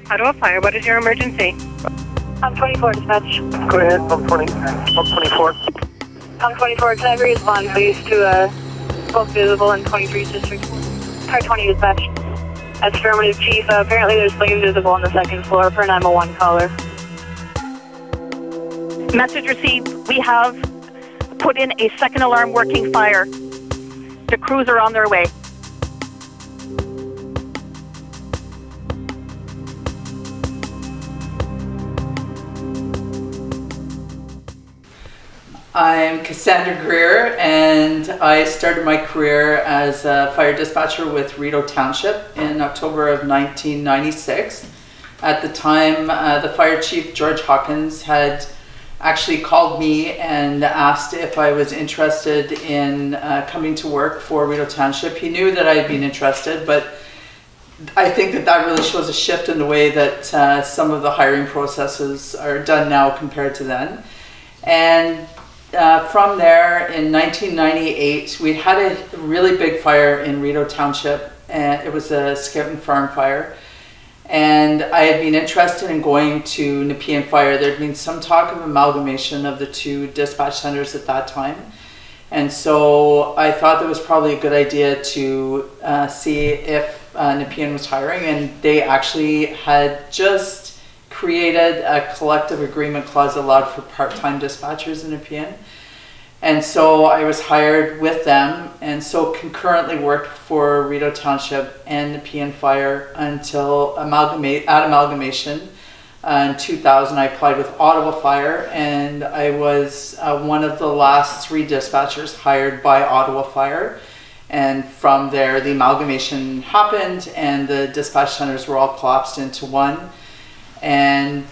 Ottawa Fire, what is your emergency? I'm 24, dispatch. Go ahead, I'm 24. I'm 24, can I respond please to smoke visible in 23 district? Car 20, dispatch. Affirmative, Chief. Apparently there's flames visible on the second floor per 911 caller. Message received. We have put in a second alarm working fire. The crews are on their way. I'm Cassandra Greer, and I started my career as a fire dispatcher with Rideau Township in October of 1996. At the time, the fire chief, George Hawkins, had actually called me and asked if I was interested in coming to work for Rideau Township. He knew that I had been interested, but I think that really shows a shift in the way that some of the hiring processes are done now compared to then. And from there, in 1998, we had a really big fire in Rideau Township, and it was a scout and farm fire. And I had been interested in going to Nepean Fire. There had been some talk of amalgamation of the two dispatch centers at that time. And so I thought that was probably a good idea to see if Nepean was hiring, and they actually had just created a collective agreement clause that allowed for part-time dispatchers in Nepean. And so I was hired with them, and so concurrently worked for Rideau Township and Nepean Fire until amalgamation. In 2000, I applied with Ottawa Fire, and I was one of the last 3 dispatchers hired by Ottawa Fire. And from there, the amalgamation happened, and the dispatch centers were all collapsed into one. And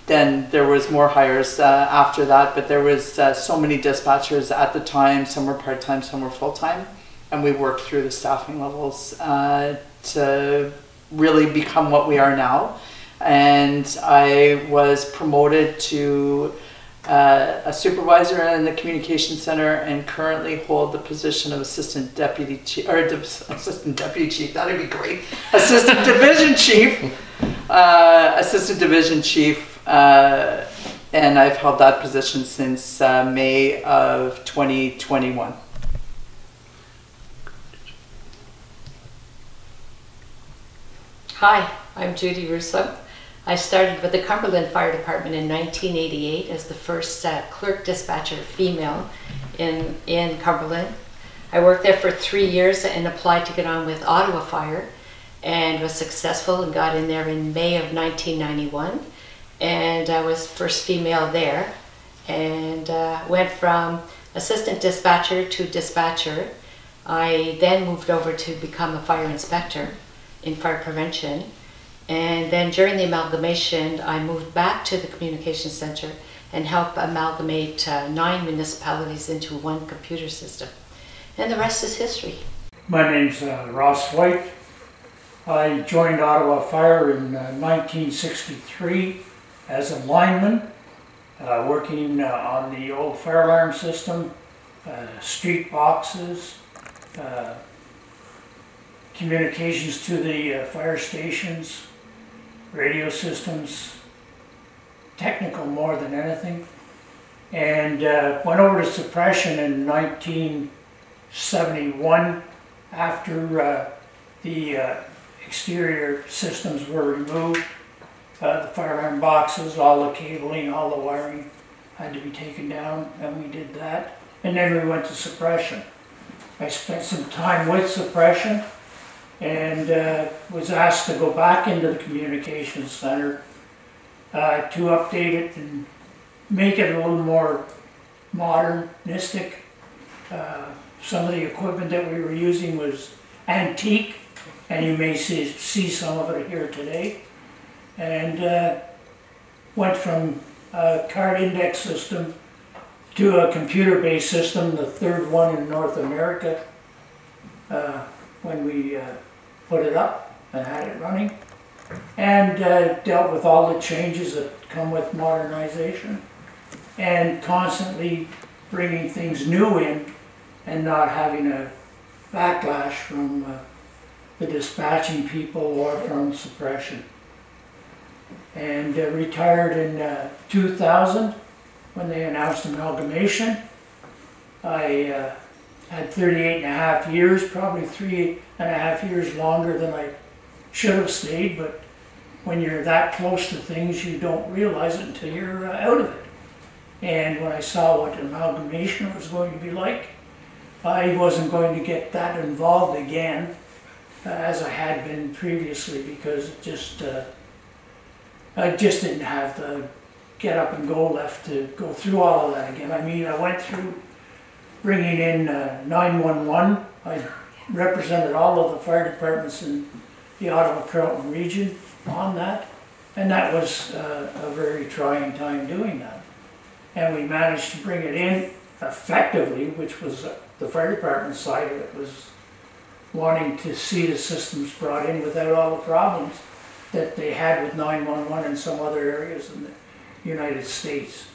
then there was more hires after that, but there was so many dispatchers at the time. Some were part-time, some were full-time, and we worked through the staffing levels to really become what we are now. And I was promoted to a supervisor in the communication center, and currently hold the position of assistant deputy chief, assistant deputy chief. That'd be great. Assistant division chief. Assistant division chief, and I've held that position since May of 2021. Hi, I'm Judy Rousson. I started with the Cumberland Fire Department in 1988 as the first clerk dispatcher female in Cumberland. I worked there for 3 years and applied to get on with Ottawa Fire, and was successful and got in there in May of 1991, and I was first female there, and went from assistant dispatcher to dispatcher. I then moved over to become a fire inspector in fire prevention, and then during the amalgamation I moved back to the communication center and helped amalgamate 9 municipalities into one computer system, and the rest is history. My name's Ross White. I joined Ottawa Fire in 1963 as a lineman, working on the old fire alarm system, street boxes, communications to the fire stations, radio systems, technical more than anything, and went over to suppression in 1971 after the exterior systems were removed. The fire alarm boxes, all the cabling, all the wiring had to be taken down, and we did that. And then we went to suppression. I spent some time with suppression, and was asked to go back into the communications center to update it and make it a little more modernistic. Some of the equipment that we were using was antique, and you may see some of it here today. And went from a card index system to a computer-based system, the 3rd one in North America, when we put it up and had it running, and dealt with all the changes that come with modernization, and constantly bringing things new in and not having a backlash from the dispatching people or from suppression. and retired in 2000 when they announced amalgamation. I had 38.5 years, probably 3.5 years longer than I should have stayed, but when you're that close to things, you don't realize it until you're out of it. And when I saw what amalgamation was going to be like, I wasn't going to get that involved again as I had been previously, because it just I just didn't have the get up and go left to go through all of that again. I mean, I went through bringing in 911. I represented all of the fire departments in the Ottawa region on that, and that was a very trying time doing that. And we managed to bring it in effectively, which was the fire department side of it was wanting to see the systems brought in without all the problems that they had with 911 and some other areas in the United States.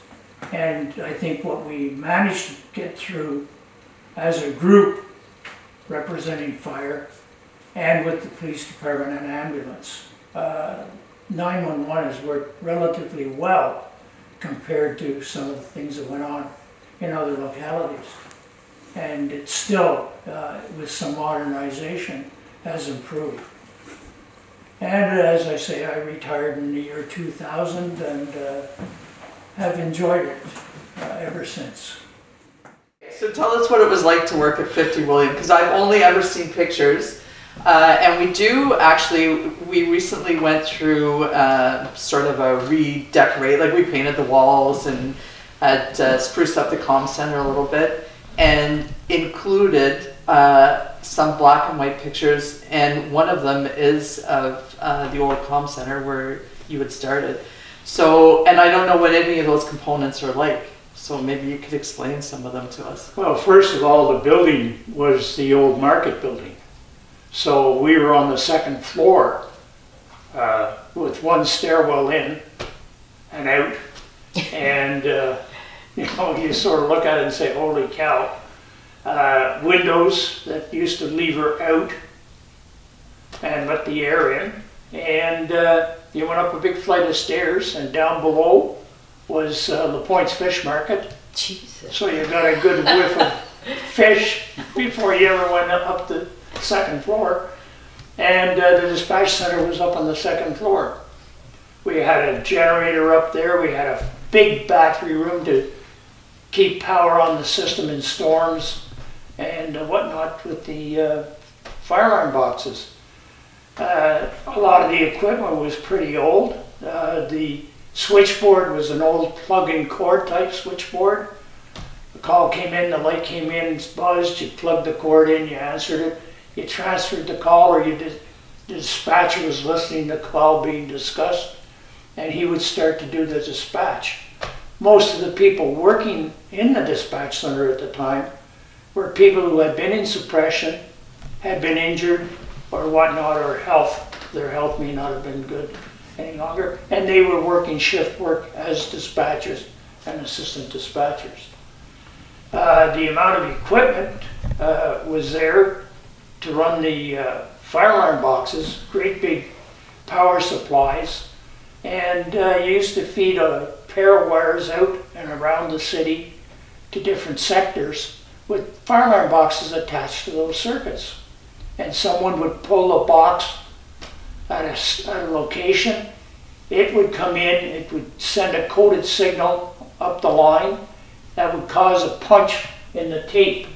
And I think what we managed to get through as a group representing fire and with the police department and ambulance, 911 has worked relatively well compared to some of the things that went on in other localities. And it's still, with some modernization, has improved. And as I say, I retired in the year 2000 and have enjoyed it ever since. So tell us what it was like to work at 50 William, because I've only ever seen pictures. And we do actually, we recently went through sort of a redecorate, like we painted the walls and had spruced up the comm center a little bit, and included some black and white pictures, and one of them is of the old comm center where you had started. So, and I don't know what any of those components are like, so maybe you could explain some of them to us. Well, first of all, the building was the old market building. So we were on the second floor with one stairwell in and out, and you know, you sort of look at it and say, holy cow. Windows that used to lever out and let the air in, and you went up a big flight of stairs, and down below was LaPointe's Fish Market. Jesus. So you got a good whiff of fish before you ever went up the second floor. And the dispatch center was up on the second floor. We had a generator up there. We had a big battery room to keep power on the system in storms and whatnot with the fire alarm boxes. A lot of the equipment was pretty old. The switchboard was an old plug-in cord type switchboard. The call came in, the light came in, it's buzzed, you plugged the cord in, you answered it, you transferred the call, or the dispatcher was listening to the call being discussed, and he would start to do the dispatch. Most of the people working in the dispatch center at the time were people who had been in suppression, had been injured or whatnot, or their health may not have been good any longer, and they were working shift work as dispatchers and assistant dispatchers. The amount of equipment was there to run the fire alarm boxes, great big power supplies, and you used to feed a pair of wires out and around the city to different sectors with fire alarm boxes attached to those circuits. And someone would pull a box at a location, it would come in, it would send a coded signal up the line that would cause a punch in the tape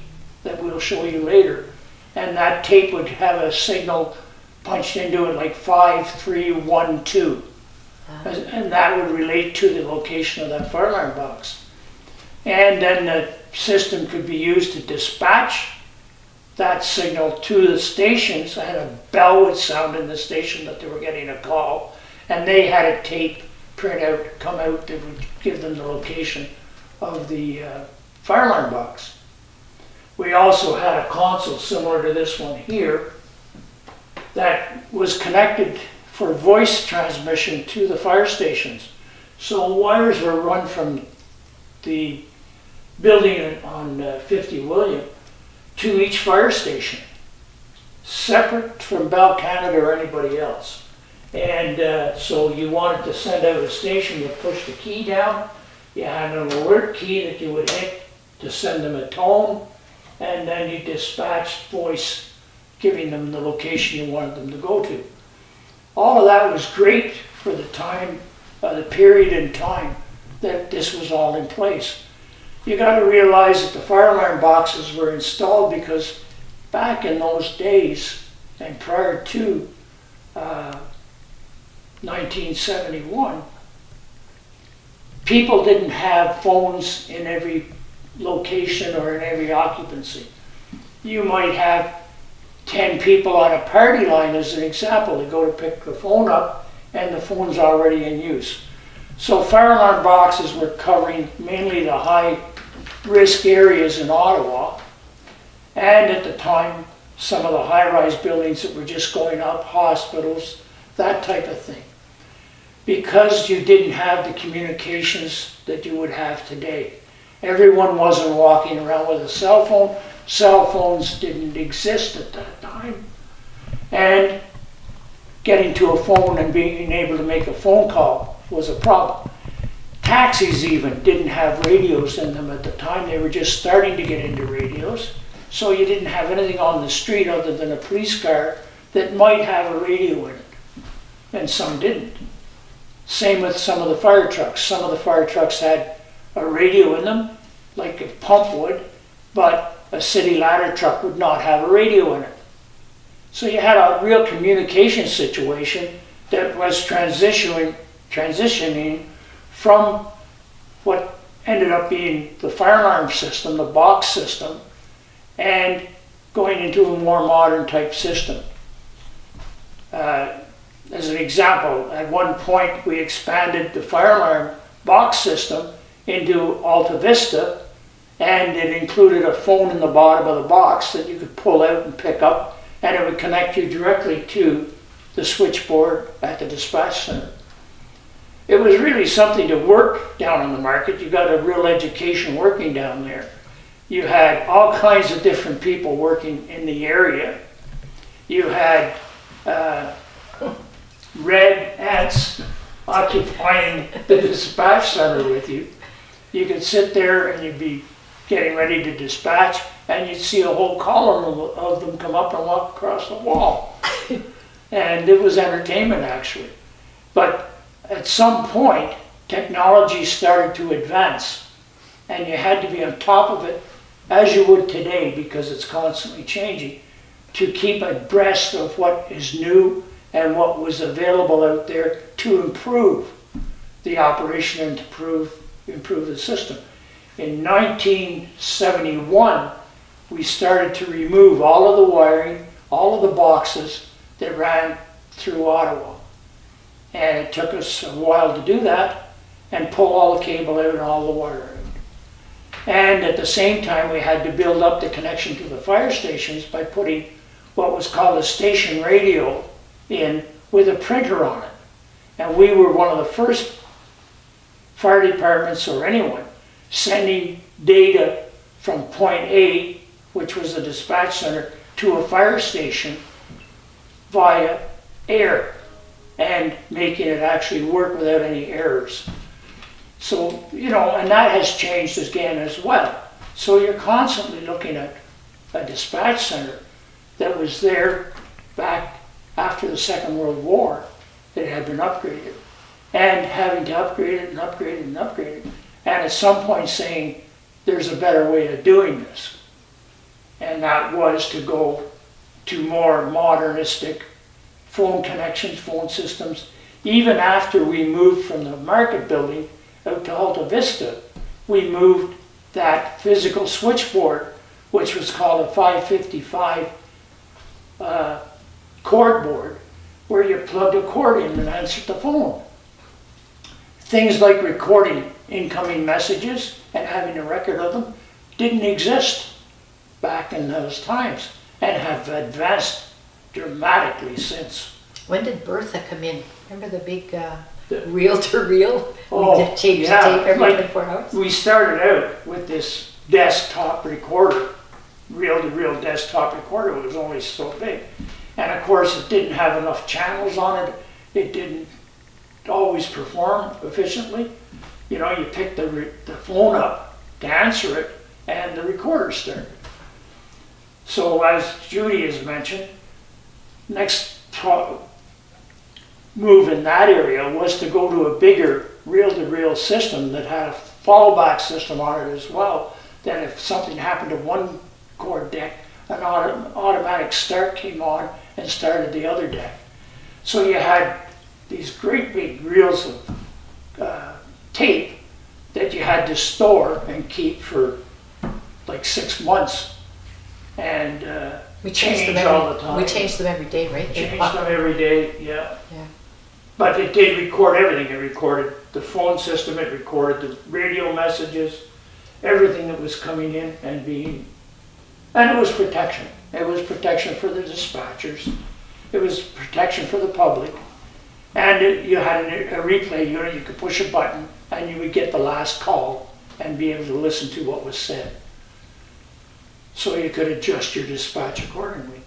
that we'll show you later. And that tape would have a signal punched into it like 5312. And that would relate to the location of that fire alarm box. And then the system could be used to dispatch that signal to the stations, and a bell would sound in the station that they were getting a call. And they had a tape print out, come out, that would give them the location of the fire alarm box. We also had a console similar to this one here that was connected for voice transmission to the fire stations. So wires were run from the building on 50 William to each fire station, separate from Bell Canada or anybody else. And so you wanted to send out a station, you push the key down, you had an alert key that you would hit to send them a tone, and then you dispatched voice, giving them the location you wanted them to go to. All of that was great for the time, the period in time that this was all in place. You got to realize that the fire alarm boxes were installed because back in those days and prior to 1971, people didn't have phones in every location or in every occupancy. You might have 10 people on a party line, as an example. They go to pick the phone up and the phone's already in use. So fire alarm boxes were covering mainly the high risk areas in Ottawa, and at the time some of the high-rise buildings that were just going up, hospitals, that type of thing. Because you didn't have the communications that you would have today. Everyone wasn't walking around with a cell phone. Cell phones didn't exist at that time. And getting to a phone and being able to make a phone call was a problem. Taxis even didn't have radios in them at the time. They were just starting to get into radios. So you didn't have anything on the street other than a police car that might have a radio in it. And some didn't. Same with some of the fire trucks. Some of the fire trucks had a radio in them, like a pump would, but a city ladder truck would not have a radio in it. So you had a real communication situation that was transitioning from what ended up being the fire alarm system, the box system, and going into a more modern type system. As an example, at one point we expanded the fire alarm box system into Alta Vista, and it included a phone in the bottom of the box that you could pull out and pick up, and it would connect you directly to the switchboard at the dispatch center. It was really something to work down in the market. You got a real education working down there. You had all kinds of different people working in the area. You had red ants occupying the dispatch center with you. You could sit there and you'd be getting ready to dispatch, and you'd see a whole column of them come up and walk across the wall. And it was entertainment, actually. But at some point, technology started to advance, and you had to be on top of it, as you would today, because it's constantly changing, to keep abreast of what is new and what was available out there to improve the operation and to improve the system. In 1971, we started to remove all of the wiring, all of the boxes that ran through Ottawa. And it took us a while to do that and pull all the cable out and all the wire out. And at the same time, we had to build up the connection to the fire stations by putting what was called a station radio in with a printer on it. And we were one of the first fire departments, or anyone, sending data from point A, which was the dispatch center, to a fire station via air, and making it actually work without any errors. So, you know, and that has changed again as well. So you're constantly looking at a dispatch center that was there back after the Second World War that had been upgraded, and having to upgrade it and upgrade it and upgrade it, and at some point saying there's a better way of doing this. And that was to go to more modernistic phone connections, phone systems. Even after we moved from the market building out to Alta Vista, we moved that physical switchboard, which was called a 555 cord board, where you plugged a cord in and answered the phone. Things like recording incoming messages and having a record of them didn't exist back in those times, and have advanced dramatically since. When did Bertha come in? Remember the big reel-to-reel? Oh, we changed yeah, the tape every 24 hours? We started out with this desktop recorder, reel-to-reel desktop recorder. It was only so big. And of course it didn't have enough channels on it. it didn't always perform efficiently. You know, you pick the phone up to answer it, and the recorder started. So as Judy has mentioned, next move in that area was to go to a bigger reel-to-reel system that had a fallback system on it as well. Then if something happened to one cord deck, an automatic start came on and started the other deck. So you had these great big reels of tape that you had to store and keep for like 6 months, and we changed them all the time. We changed them every day, right? Changed them every day, yeah. Yeah. But it did record everything. It recorded the phone system, it recorded the radio messages, everything that was coming in and being, and it was protection. It was protection for the dispatchers. It was protection for the public. And you had a replay unit. You could push a button and you would get the last call and be able to listen to what was said. So you could adjust your dispatch accordingly.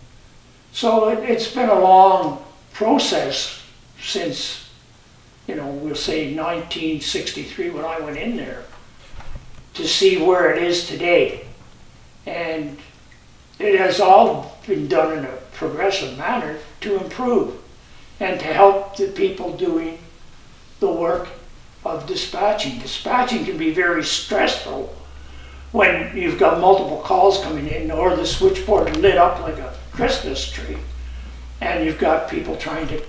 So it's been a long process since, you know, we'll say 1963 when I went in there, to see where it is today. And it has all been done in a progressive manner to improve and to help the people doing the work of dispatching. Dispatching can be very stressful when you've got multiple calls coming in, or the switchboard lit up like a Christmas tree, and you've got people trying to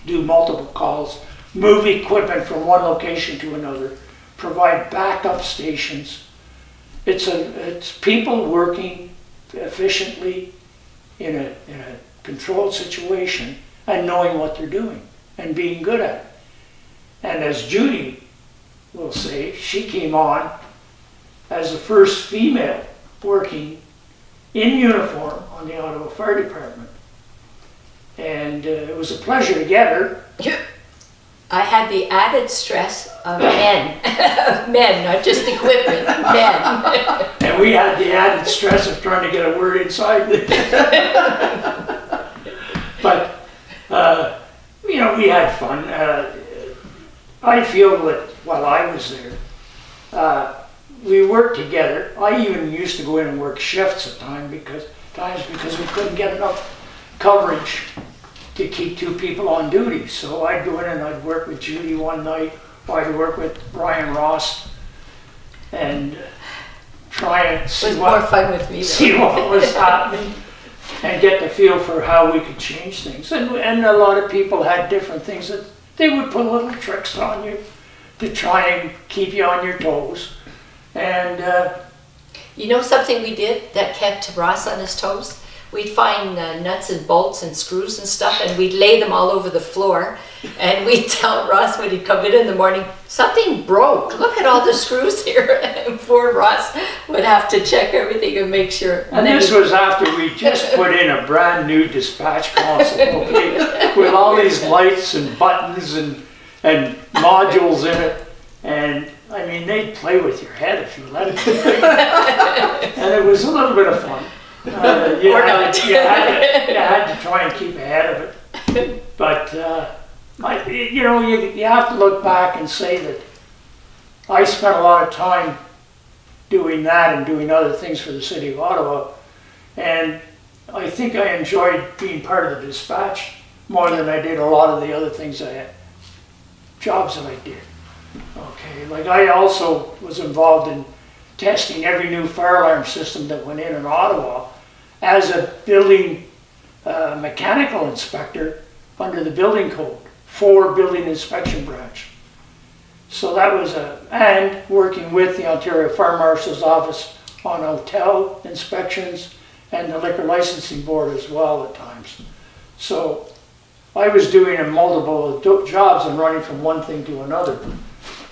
do multiple calls, move equipment from one location to another, provide backup stations. It's people working efficiently in a controlled situation and knowing what they're doing and being good at it. And as Judy will say, she came on as the first female working in uniform on the Ottawa Fire Department. And it was a pleasure to get her. I had the added stress of men, men, not just equipment, men. And we had the added stress of trying to get a word inside. But, you know, we had fun. I feel that while I was there, we worked together. I even used to go in and work shifts at times because we couldn't get enough coverage to keep 2 people on duty. So I'd go in and I'd work with Judy one night, or I'd work with Brian Ross, and try and see what was happening and get the feel for how we could change things. And a lot of people had different things that they would put little tricks on you to try and keep you on your toes. And you know something we did that kept Ross on his toes? We'd find nuts and bolts and screws and stuff, and we'd lay them all over the floor, and we'd tell Ross when he'd come in the morning, something broke, look at all the screws here. And poor Ross would have to check everything and make sure. And this was after we just put in a brand new dispatch console, okay, with all these lights and buttons and modules in it. And I mean, they'd play with your head if you let them. And it was a little bit of fun. You had to try and keep ahead of it. But, you know, you have to look back and say that I spent a lot of time doing that and doing other things for the city of Ottawa. And I think I enjoyed being part of the dispatch more than I did a lot of the other things jobs that I did. Okay, like I also was involved in testing every new fire alarm system that went in Ottawa as a building mechanical inspector under the building code for building inspection branch. So that was and working with the Ontario Fire Marshal's office on hotel inspections and the liquor licensing board as well at times. So I was doing multiple jobs and running from one thing to another.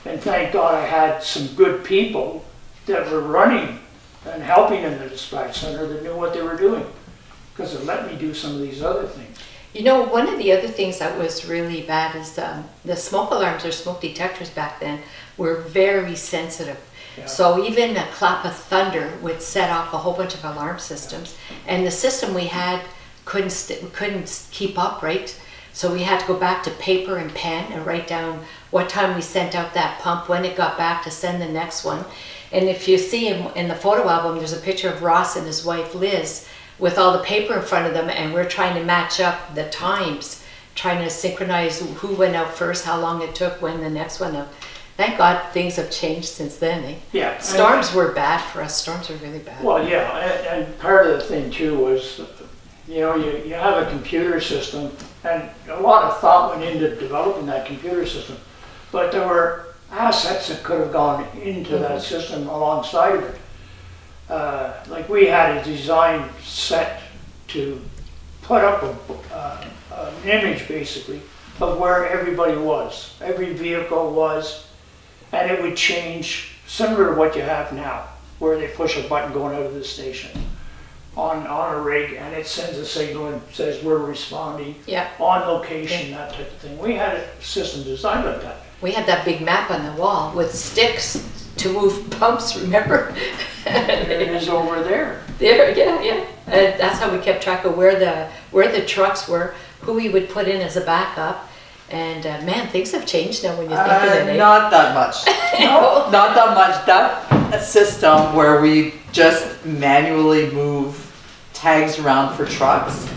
And thank God I had some good people that were running and helping in the dispatch center that knew what they were doing, because it let me do some of these other things. You know, one of the other things that was really bad is the smoke alarms or smoke detectors back then were very sensitive. Yeah. So even a clap of thunder would set off a whole bunch of alarm systems, and the system we had couldn't keep up, right? So we had to go back to paper and pen and write down what time we sent out that pump, when it got back to send the next one. And if you see in the photo album, there's a picture of Ross and his wife Liz with all the paper in front of them, and we're trying to match up the times, trying to synchronize who went out first, how long it took, when the next one out. Thank God things have changed since then. Eh? Yeah. Storms were bad for us. Storms were really bad. Well, yeah, and part of the thing too was, you know, you have a computer system, and a lot of thought went into developing that computer system, but there were assets that could have gone into that system alongside of it. Like we had a design set to put up an image basically of where everybody was, every vehicle was, and it would change similar to what you have now, where they push a button going out of the station on a rig, and it sends a signal and says we're responding on location, that type of thing. We had a system designed like that. We had that big map on the wall with sticks to move pumps, remember? There it is over there. There, yeah. And that's how we kept track of where the trucks were, who we would put in as a backup. And man, things have changed now when you think of it. Not that much. No, not that much. That system where we just manually move tags around for trucks,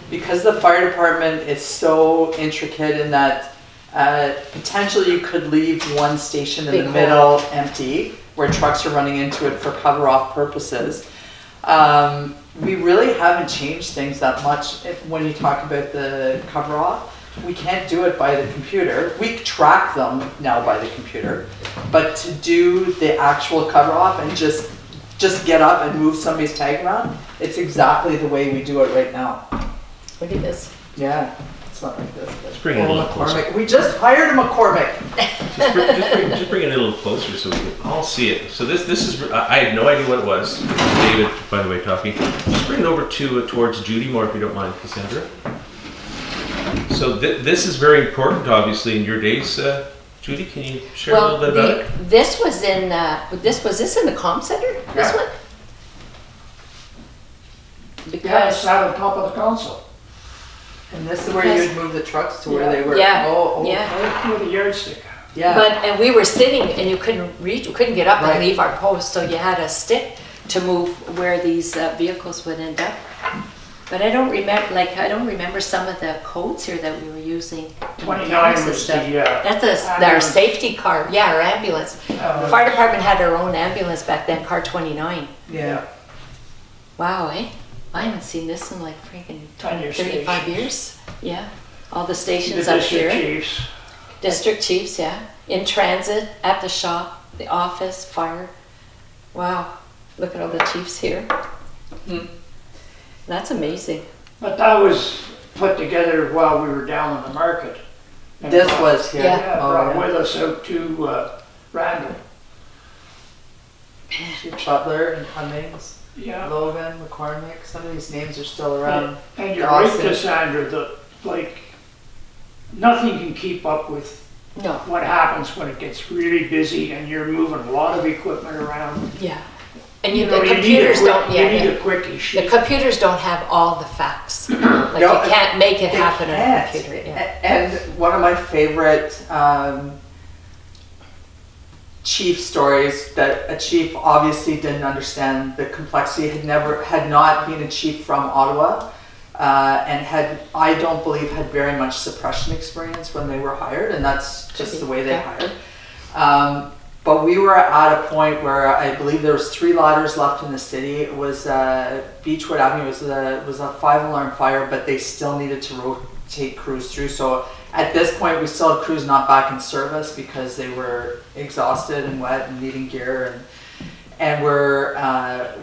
because the fire department is so intricate in that potentially you could leave one station in the middle empty where trucks are running into it for cover off purposes. We really haven't changed things that much. When you talk about the cover off, we can't do it by the computer. We track them now by the computer, but to do the actual cover off and just get up and move somebody's tag around, it's exactly the way we do it right now. Look at this. Yeah, it's not like this. Let's bring it a little closer. We just hired a McCormick. just bring it a little closer so we can all see it. So this is, I had no idea what it was. David, by the way, talking. Just bring it over towards Judy more if you don't mind, Cassandra. So this is very important, obviously, in your days. Judy, can you share a little bit about it? This was in was this in the comm center? This one? Yeah, it's sat on top of the console. And this is where you would move the trucks to where they were. Yeah. Right with the yardstick. Yeah. And we were sitting, and you couldn't reach, you couldn't get up and leave our post, so you had a stick to move where these vehicles would end up. But I don't remember some of the codes here that we were using. 29 was that's our safety car. Yeah, our ambulance. The fire department had our own ambulance back then, car 29. Yeah. Wow, eh? I haven't seen this in like freaking 35 years. Yeah. All the stations up here. Chiefs. District chiefs, yeah. In transit, at the shop, the office, fire. Wow. Look at all the chiefs here. That's amazing. But that was put together while we were down in the market. And this was here. Yeah, brought with us out to Randall. Butler and Cummings, Logan, McCormick, some of these names are still around. And you're right, Cassandra, nothing can keep up with what happens when it gets really busy and you're moving a lot of equipment around. Yeah. And the computers don't. You need a quickie sheet. The computers don't have all the facts. You can't make it happen on a computer. Yeah. And one of my favorite chief stories, that a chief obviously didn't understand the complexity, had not been a chief from Ottawa, and I don't believe had very much suppression experience when they were hired, and that's just the way they hired. But we were at a point where I believe there was 3 ladders left in the city. It was Beechwood Avenue. It was a 5-alarm fire, but they still needed to rotate crews through. So at this point, we still had crews not back in service because they were exhausted and wet and needing gear. And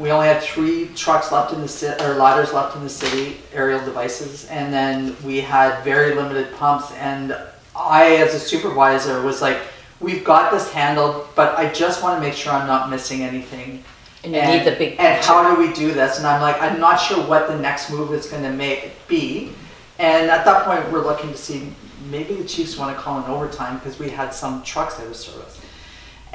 we only had 3 trucks left in the city, or ladders left in the city, aerial devices, and then we had very limited pumps. And I, as a supervisor, was like, we've got this handled, but I just want to make sure I'm not missing anything. And you need the big picture. And how do we do this? And I'm like, I'm not sure what the next move is going to be. And at that point, we're looking to see, maybe the chiefs want to call in overtime because we had some trucks out of service.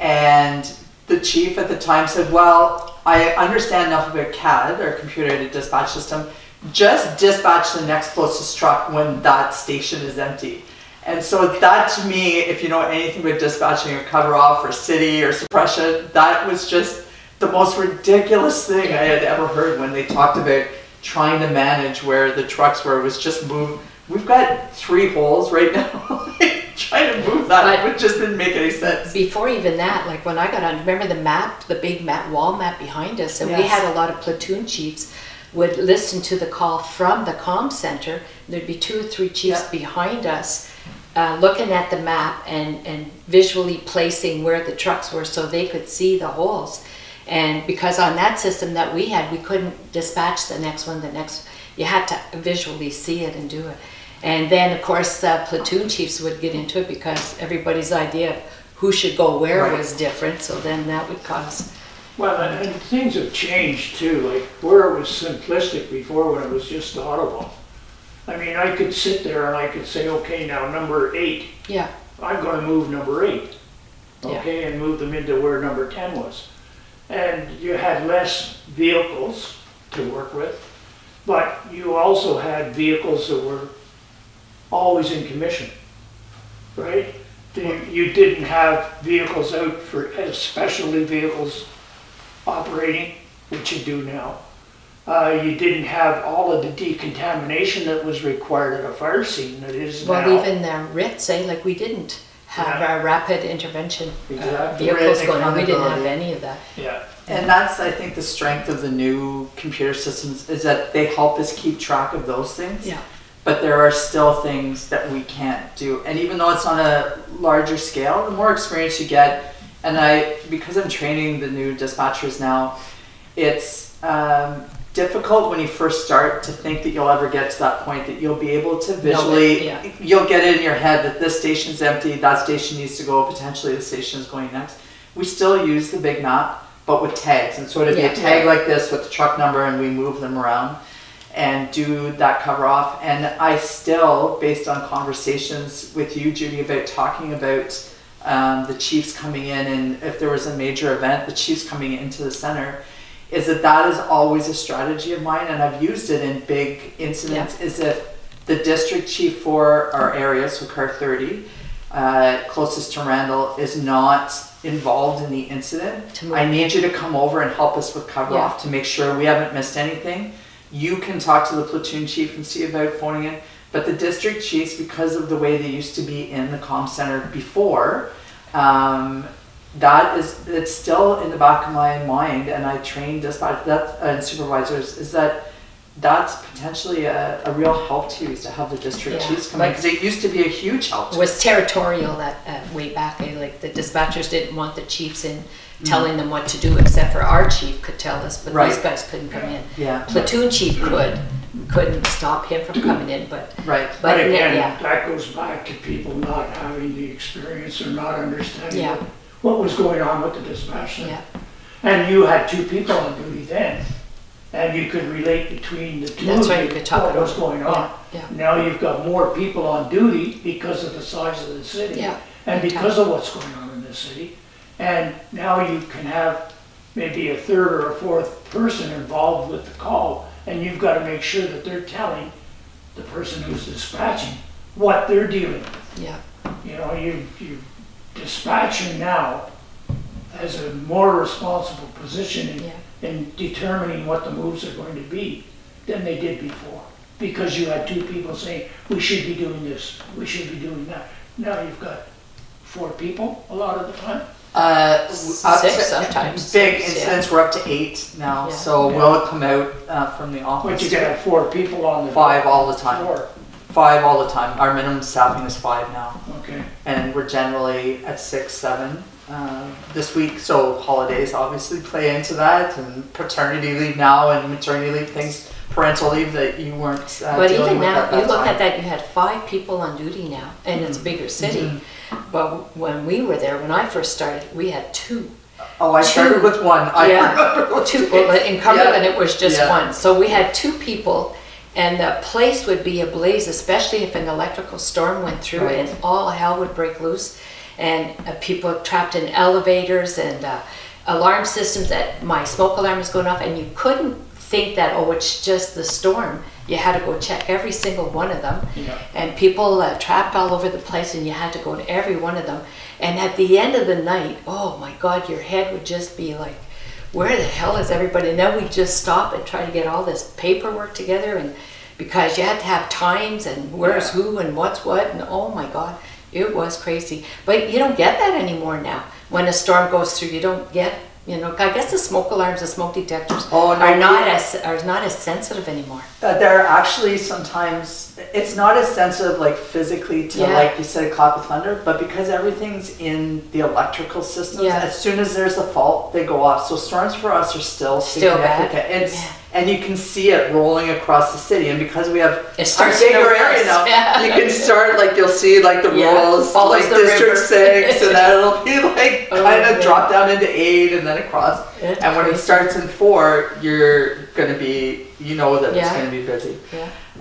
And the chief at the time said, well, I understand enough about CAD, or computer-aided dispatch system. just dispatch the next closest truck when that station is empty. And so that, to me, if you know anything about dispatching or cover off or city or suppression, that was just the most ridiculous thing I had ever heard when they talked about trying to manage where the trucks were. It was just move. We've got 3 holes right now. Trying to move that, it just didn't make any sense. Before even that, like when I got on, remember the map, the big map, wall map behind us, and we had a lot of platoon chiefs would listen to the call from the comm center. There'd be 2 or 3 chiefs behind us looking at the map and visually placing where the trucks were so they could see the holes. And because on that system that we had, we couldn't dispatch the next one, you had to visually see it and do it. And then of course platoon chiefs would get into it because everybody's idea of who should go where was different, so then that would cause... Well, and things have changed too, like where it was simplistic before when it was just Ottawa. I mean, I could sit there and I could say, okay, now number 8, I'm going to move number 8, okay, and move them into where number 10 was. And you had less vehicles to work with, but you also had vehicles that were always in commission, right? You didn't have vehicles out for specialty vehicles operating, which you do now. You didn't have all of the decontamination that was required at a fire scene that is now. Well, even the RITs, like we didn't have our rapid intervention vehicles going on. We didn't have any of that. Yeah. And that's, I think, the strength of the new computer systems is that they help us keep track of those things. Yeah. But there are still things that we can't do. And even though it's on a larger scale, the more experience you get, and because I'm training the new dispatchers now, it's difficult when you first start to think that you'll ever get to that point that you'll be able to visually, you'll get it in your head that this station's empty, that station needs to go, potentially the station is going next. We still use the big map, but with tags, and so it'd be a tag like this with the truck number, and we move them around and do that cover off. And I still, based on conversations with you, Judy, about talking about the chiefs coming in, and if there was a major event, the chiefs coming into the center, is that is always a strategy of mine, and I've used it in big incidents, is that the district chief for our area, so car 30, closest to Randall, is not involved in the incident. I need you to come over and help us with cover off to make sure we haven't missed anything. You can talk to the platoon chief and see about phoning in, but the district chiefs, because of the way they used to be in the comm center before, it's still in the back of my mind, and I train dispatch and supervisors, is that's potentially a real help to you, is to have the district chiefs come in, because it used to be a huge help. It was territorial way back. Like the dispatchers didn't want the chiefs in telling them what to do, except for our chief could tell us, but these guys couldn't come in. Platoon chief couldn't stop him from coming in, but but again, that goes back to people not having the experience or not understanding what was going on with the dispatch. And you had 2 people on duty then, and you could relate between the 2 of you what was going on. Now you've got more people on duty because of the size of the city and because of what's going on in the city. And now you can have maybe a 3rd or a 4th person involved with the call, and you've got to make sure that they're telling the person who's dispatching what they're dealing with. You know, you dispatching now has a more responsible position in determining what the moves are going to be than they did before, because you had 2 people saying, we should be doing this, we should be doing that. Now you've got 4 people a lot of the time. 6 sometimes. Big incidents, we're up to 8 now, so we'll come out from the office. But you can have 4 people on the 5 all the time. 4. 5 all the time. Our minimum staffing is 5 now. Okay. And we're generally at 6, 7 this week, so holidays obviously play into that, and paternity leave now and maternity leave, things, parental leave that you weren't but even now, you look at that, you had 5 people on duty now, and it's a bigger city. But when we were there, when I first started, we had 2. Oh, I started with 1. I remember 2. Well, in Cumberland, it was just 1. So we had 2 people, and the place would be ablaze, especially if an electrical storm went through, and all hell would break loose. And people trapped in elevators and alarm systems. That my smoke alarm was going off, and you couldn't think that, oh, it's just the storm. You had to go check every single one of them. Yeah. And people trapped all over the place, and you had to go to every one of them. And at the end of the night, oh my God, your head would just be like, where the hell is everybody? And then we'd just stop and try to get all this paperwork together, and because you had to have times and where's who and what's what, and oh my God, it was crazy. But you don't get that anymore now. When a storm goes through, you don't get, you know, I guess the smoke alarms, the smoke detectors are not as sensitive anymore. They're actually sometimes, it's not as sensitive like physically to, like you said, a clap of thunder, but because everything's in the electrical systems, as soon as there's a fault, they go off. So storms for us are still significant. Bad. And you can see it rolling across the city, and because we have a starts bigger area now, you can start, like, you'll see like the rules, like District 6, and then it'll be like kind of drop down into 8 and then across. And when it starts in 4, you're going to be, you know that it's going to be busy.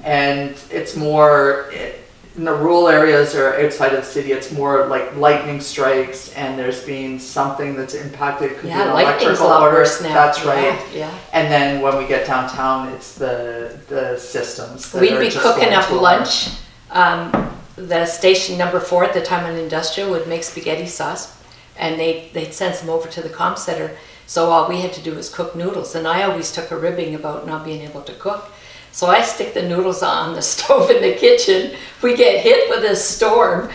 And it's more, in the rural areas or outside of the city, it's more like lightning strikes, and there's been something that's impacted. Could be an electrical order. That's right. And then when we get downtown, it's the systems. We'd be cooking up lunch. The station number 4 at the time on Industrial would make spaghetti sauce, and they'd send some over to the comm center. So all we had to do was cook noodles, and I always took a ribbing about not being able to cook. So I stick the noodles on the stove in the kitchen. We get hit with a storm.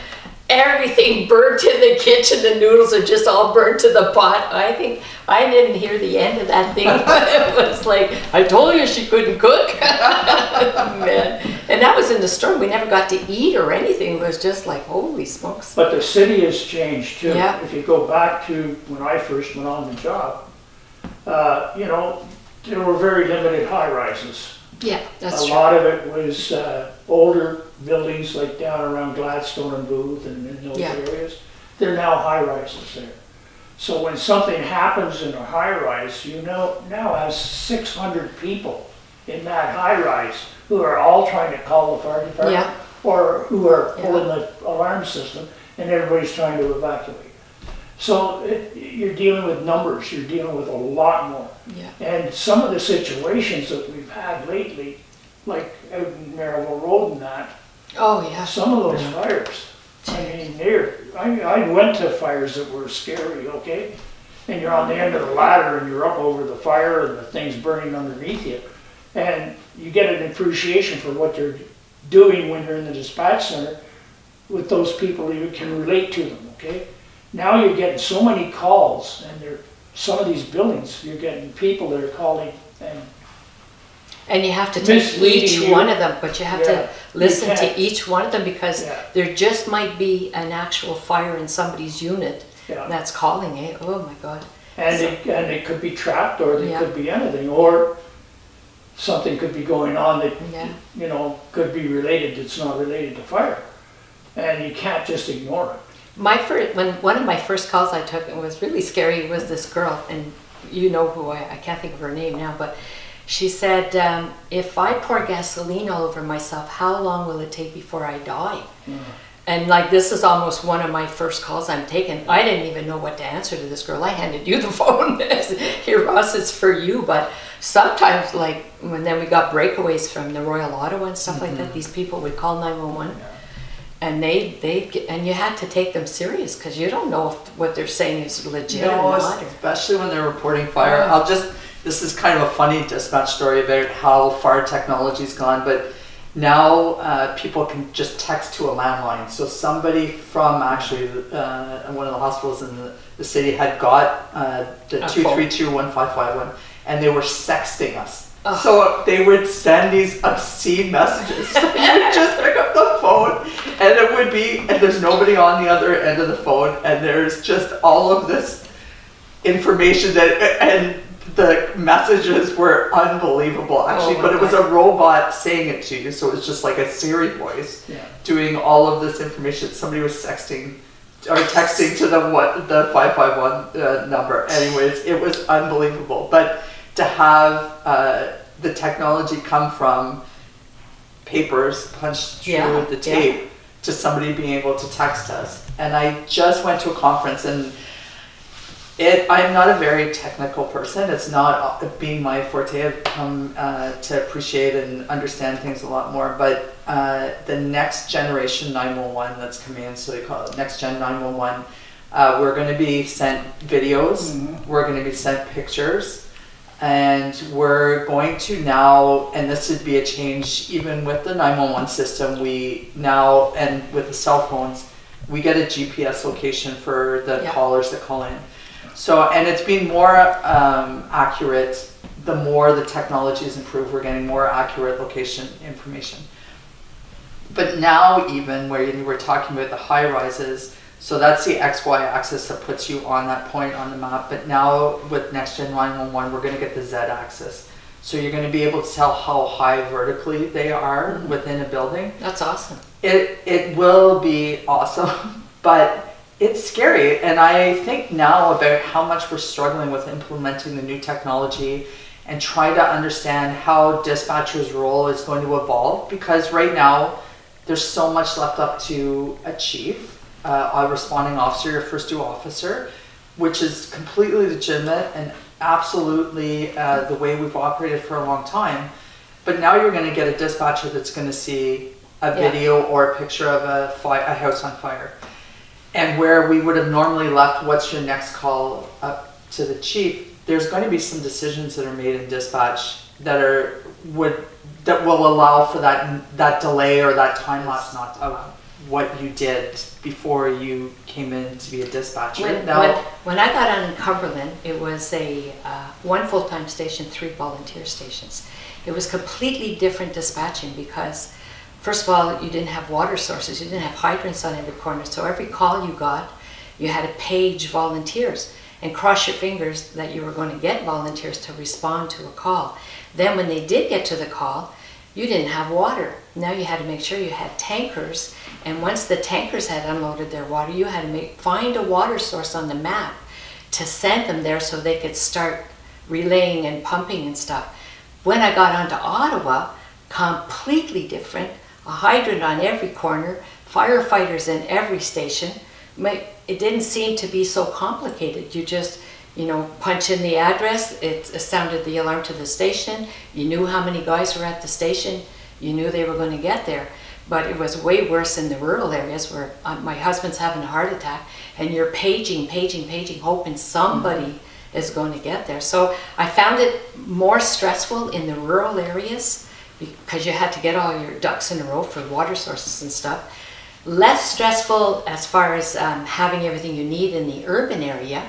Everything burnt in the kitchen. The noodles are just all burnt to the pot. I think I didn't hear the end of that thing, but it was like, I told you she couldn't cook. Man. And that was in the storm. We never got to eat or anything. It was just like, holy smokes. But the city has changed too. If you go back to when I first went on the job, you know, there were very limited high-rises. Yeah, that's true. A lot of it was older buildings like down around Gladstone and Booth and in those areas. They're now high-rises there. So when something happens in a high-rise, you now have 600 people in that high-rise who are all trying to call the fire department or who are pulling the alarm system, and everybody's trying to evacuate. So you're dealing with numbers, you're dealing with a lot more. And some of the situations that we've had lately, like out in Marylville Road and that, some of those fires, I mean, I went to fires that were scary, okay? And you're on the end of the ladder and you're up over the fire and the thing's burning underneath you. And you get an appreciation for what you're doing when you're in the dispatch center with those people that you can relate to them, okay? Now you're getting so many calls, and some of these buildings, you're getting people that are calling and you have to take each one of them, but you have to listen to each one of them because there just might be an actual fire in somebody's unit that's calling it. Oh my God. And it could be trapped, or they could be anything, or something could be going on that you know could be related that's not related to fire, and you can't just ignore it. One of my first calls I took, it was really scary, was this girl, and you know who I can't think of her name now, but she said, if I pour gasoline all over myself, how long will it take before I die? And like, this is almost one of my first calls I'm taking. I didn't even know what to answer to this girl. I handed you the phone. Here, Ross, it's for you. But sometimes, like, then we got breakaways from the Royal Ottawa and stuff like that, these people would call 911. And and you had to take them serious because you don't know if what they're saying is legit or not. Especially when they're reporting fire. This is kind of a funny dispatch story about how far technology's gone, but now people can just text to a landline. So somebody from actually one of the hospitals in the city had got the 232-1551, and they were sexting us. So they would send these obscene messages. So you would just pick up the phone, and it would be, and there's nobody on the other end of the phone, and there's just all of this information and the messages were unbelievable, actually, but it was a robot saying it to you, so it was just like a Siri voice doing all of this information. Somebody was sexting or texting to the 551 number. Anyways, it was unbelievable. But to have the technology come from papers punched through the tape to somebody being able to text us. And I just went to a conference, and I'm not a very technical person. It's not being my forte. I've come to appreciate and understand things a lot more. But the next generation 911 that's coming in, so they call it Next Gen 911, we're going to be sent videos. We're going to be sent pictures. And we're going to now, and this would be a change even with the 911 system, we now, and with the cell phones, we get a GPS location for the callers that call in. So, and it's been more accurate the more the technology is improved. We're getting more accurate location information. But now even where you were talking about the high rises, so that's the XY axis that puts you on that point on the map. But now with Next Gen 911, we're going to get the Z axis. So you're going to be able to tell how high vertically they are within a building. That's awesome. It will be awesome, but it's scary. And I think now about how much we're struggling with implementing the new technology and trying to understand how dispatcher's role is going to evolve, because right now there's so much left up to a chief, a responding officer, your first due officer, which is completely legitimate and absolutely the way we've operated for a long time. But now you're going to get a dispatcher that's going to see a video or a picture of a house on fire. And where we would have normally left what's your next call up to the chief, there's going to be some decisions that are made in dispatch that will allow for that delay or that time lapse not of what you did before you came in to be a dispatcher. When I got on in Cumberland, it was a one full-time station, 3 volunteer stations. It was completely different dispatching because, first of all, you didn't have water sources, you didn't have hydrants on every corner, so every call you got, you had to page volunteers and cross your fingers that you were going to get volunteers to respond to a call. Then when they did get to the call, you didn't have water. Now you had to make sure you had tankers, and once the tankers had unloaded their water, you had to find a water source on the map to send them there so they could start relaying and pumping and stuff. When I got onto Ottawa, completely different, a hydrant on every corner, firefighters in every station. It didn't seem to be so complicated. You just, punch in the address, it sounded the alarm to the station, you knew how many guys were at the station, you knew they were going to get there. But it was way worse in the rural areas where my husband's having a heart attack and you're paging, hoping somebody is going to get there. So I found it more stressful in the rural areas because you had to get all your ducks in a row for water sources and stuff. Less stressful as far as having everything you need in the urban area,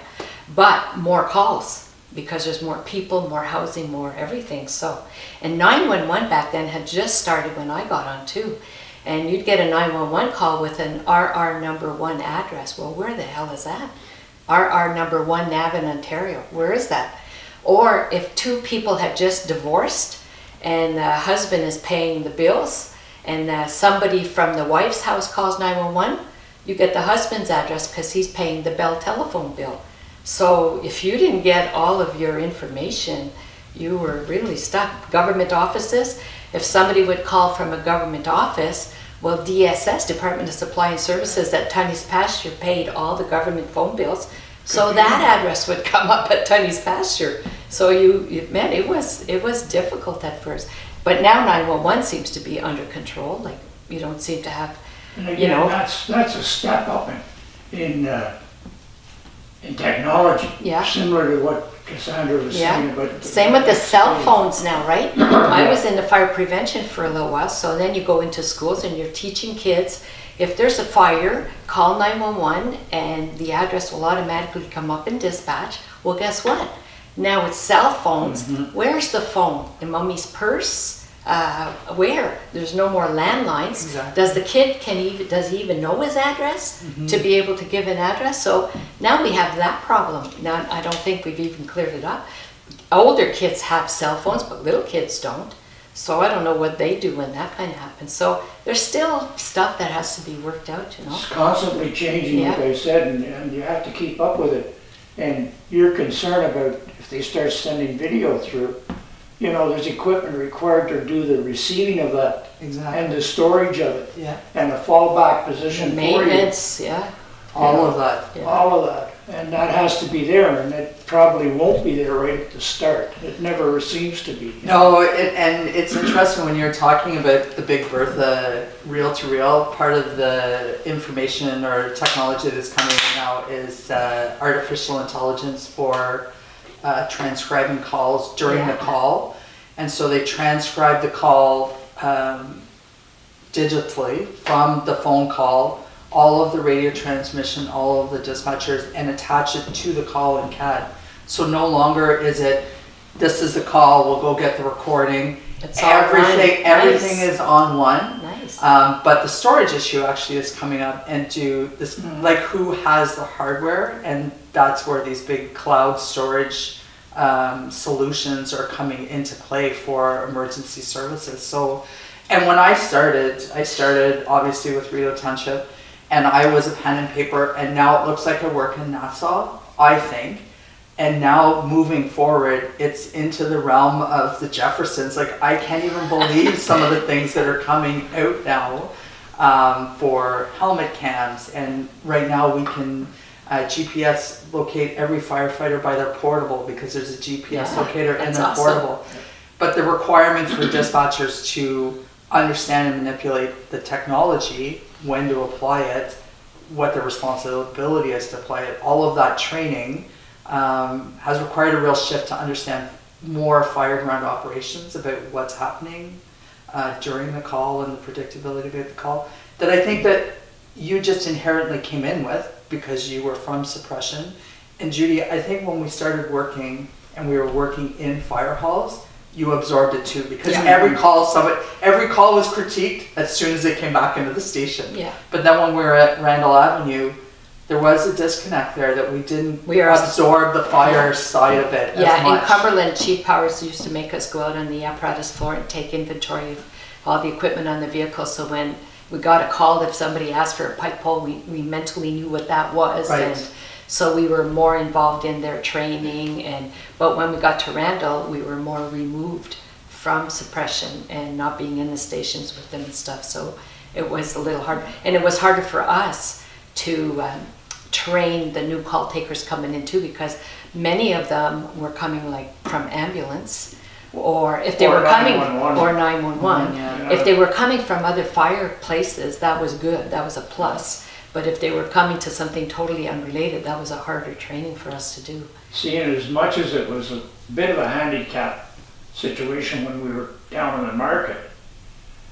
but more calls because there's more people, more housing, more everything. So, and 911 back then had just started when I got on too. And you'd get a 911 call with an RR number 1 address. Well, where the hell is that? RR number 1 Navan, Ontario. Where is that? Or if 2 people have just divorced and the husband is paying the bills and somebody from the wife's house calls 911, you get the husband's address because he's paying the Bell telephone bill. So if you didn't get all of your information, you were really stuck. Government offices, if somebody would call from a government office, well, DSS, Department of Supply and Services at Tunney's Pasture, paid all the government phone bills. So that address would come up at Tunney's Pasture. So man, it was difficult at first. But now 911 seems to be under control. Like, you don't seem to have, and again, that's a step up in technology. Yeah. Similar to what Cassandra was saying about. Same with the cell phones now, right? I was in the fire prevention for a little while, so then you go into schools and you're teaching kids, if there's a fire, call 911 and the address will automatically come up in dispatch. Well, guess what? Now with cell phones, where's the phone? In mommy's purse? Where? There's no more landlines. Exactly. Does the kid, does he even know his address to be able to give an address? So now we have that problem. Now I don't think we've even cleared it up. Older kids have cell phones, but little kids don't. So I don't know what they do when that kind of happens. So there's still stuff that has to be worked out, It's constantly changing, like I said, and you have to keep up with it. And you're concerned about if they start sending video through, there's equipment required to do the receiving of that and the storage of it and a fallback position maintenance, All of that. Yeah. All of that. And that has to be there, and it probably won't be there right at the start. It never seems to be. No, and it's interesting when you're talking about the Big Bertha reel-to-reel, part of the information or technology that's coming in now is artificial intelligence for transcribing calls during the call. And so they transcribe the call digitally from the phone call, all of the radio transmission, all of the dispatchers, and attach it to the call in CAD. So no longer is it, this is the call, we'll go get the recording. It's all everything nice. is on one. Nice. But the storage issue actually is coming up, and do this, like who has the hardware, and that's where these big cloud storage solutions are coming into play for emergency services. So, and when I started obviously with Rideau Township, and I was a pen and paper, and now it looks like I work in Nassau, I think. And now moving forward, it's into the realm of the Jeffersons. Like, I can't even believe some of the things that are coming out now for helmet cams. And right now we can GPS locate every firefighter by their portable, because there's a GPS locator in their portable. But the requirement for dispatchers to understand and manipulate the technology, when to apply it, what their responsibility is to apply it, all of that training has required a real shift to understand more fire ground operations about what's happening during the call and the predictability of the call, that I think that you just inherently came in with because you were from suppression. And Judy, I think when we started working and we were working in fire halls, you absorbed it too, because every call was critiqued as soon as they came back into the station. Yeah. But then when we were at Randall Avenue, there was a disconnect there, that we didn't absorb the fire side of it as much. In Cumberland, Chief Powers used to make us go out on the apparatus floor and take inventory of all the equipment on the vehicle. So when we got a call, if somebody asked for a pipe pole, we mentally knew what that was. Right. And so we were more involved in their training. But when we got to Randall, we were more removed from suppression and not being in the stations with them and stuff. So it was a little hard. And it was harder for us to train the new call takers coming in too, because many of them were coming like from ambulance, or if they were coming, or 911. If they were coming from other fire places, that was good, that was a plus. But if they were coming to something totally unrelated, that was a harder training for us to do. See, and as much as it was a bit of a handicap situation when we were down in the market,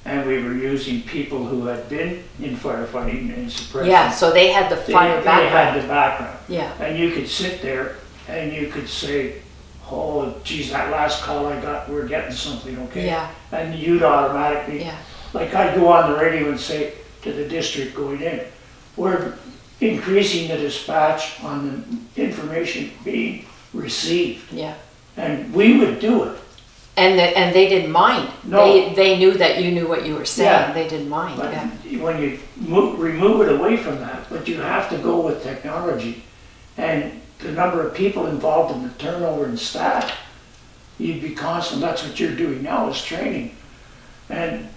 and we were using people who had been in firefighting and suppression. Yeah, so they had the fire background. They had the background. Yeah. And you could sit there and you could say, oh, geez, that last call I got, we're getting something, okay? Yeah. And you'd automatically, like I'd go on the radio and say to the district going in, we're increasing the dispatch on the information being received. Yeah. And we would do it. And they didn't mind. No. They knew that you knew what you were saying. Yeah. They didn't mind. But when you remove it away from that, but you have to go with technology and the number of people involved in the turnover and staff, you'd be constant. That's what you're doing now, is training. And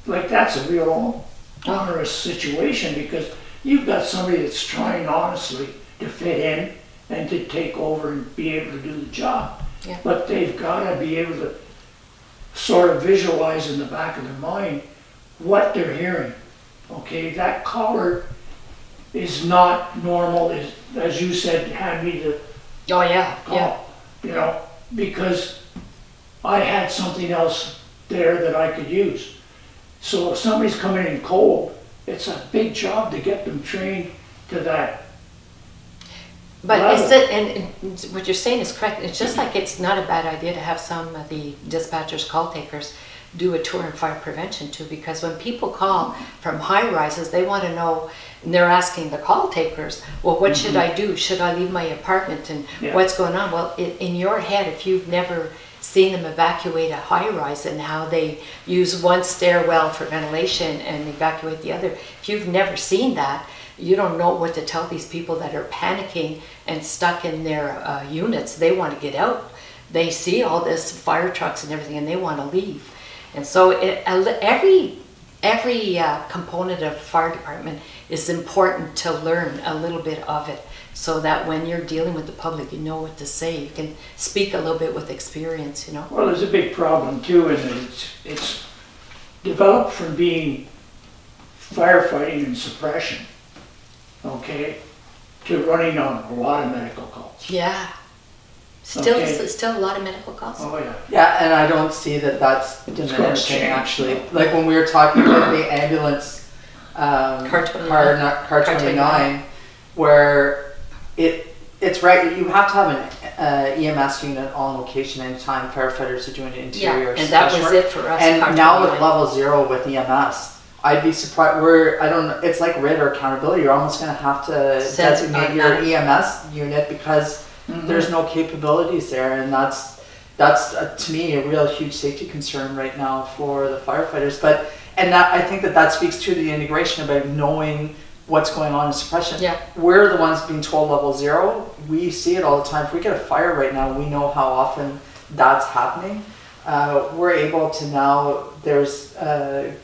like, that's a real onerous situation, because you've got somebody that's trying honestly to fit in and to take over and be able to do the job. Yeah. But they've got to be able to sort of visualize in the back of their mind what they're hearing. Okay, that caller is not normal, as you said, hand me the call, you know, because I had something else there that I could use. So if somebody's coming in cold, it's a big job to get them trained to that. But is it, and what you're saying is correct. It's just like, it's not a bad idea to have some of the dispatchers, call takers, do a tour in fire prevention too, because when people call from high rises, they want to know, and they're asking the call takers, well, what should I do? Should I leave my apartment? And what's going on? Well, in your head, if you've never seen them evacuate a high rise and how they use one stairwell for ventilation and evacuate the other, if you've never seen that, you don't know what to tell these people that are panicking and stuck in their units. They want to get out. They see all this fire trucks and everything, and they want to leave. And so every every component of fire department is important to learn a little bit of it, so that when you're dealing with the public, you know what to say. You can speak a little bit with experience, you know. Well, there's a big problem too, and it's developed from being firefighting and suppression, okay, to running on a lot of medical calls. Yeah. Still, Okay. still a lot of medical calls. Oh yeah. Yeah, and I don't see that that's gonna diminishing change. actually. Like when we were talking about the ambulance Car 29. car 29, where it's right, you have to have an EMS unit on location anytime firefighters are doing interior and that suppression was work. it for us. And Car now 29. with level 0 with EMS, I'd be surprised. I don't know. It's like RIT or accountability. You're almost going to have to Send designate your EMS unit because there's no capabilities there, and that's to me a real huge safety concern right now for the firefighters. I think that speaks to the integration about knowing what's going on in suppression. Yeah. We're the ones being told level 0. We see it all the time. If we get a fire right now, we know how often that's happening. We're able to now, there's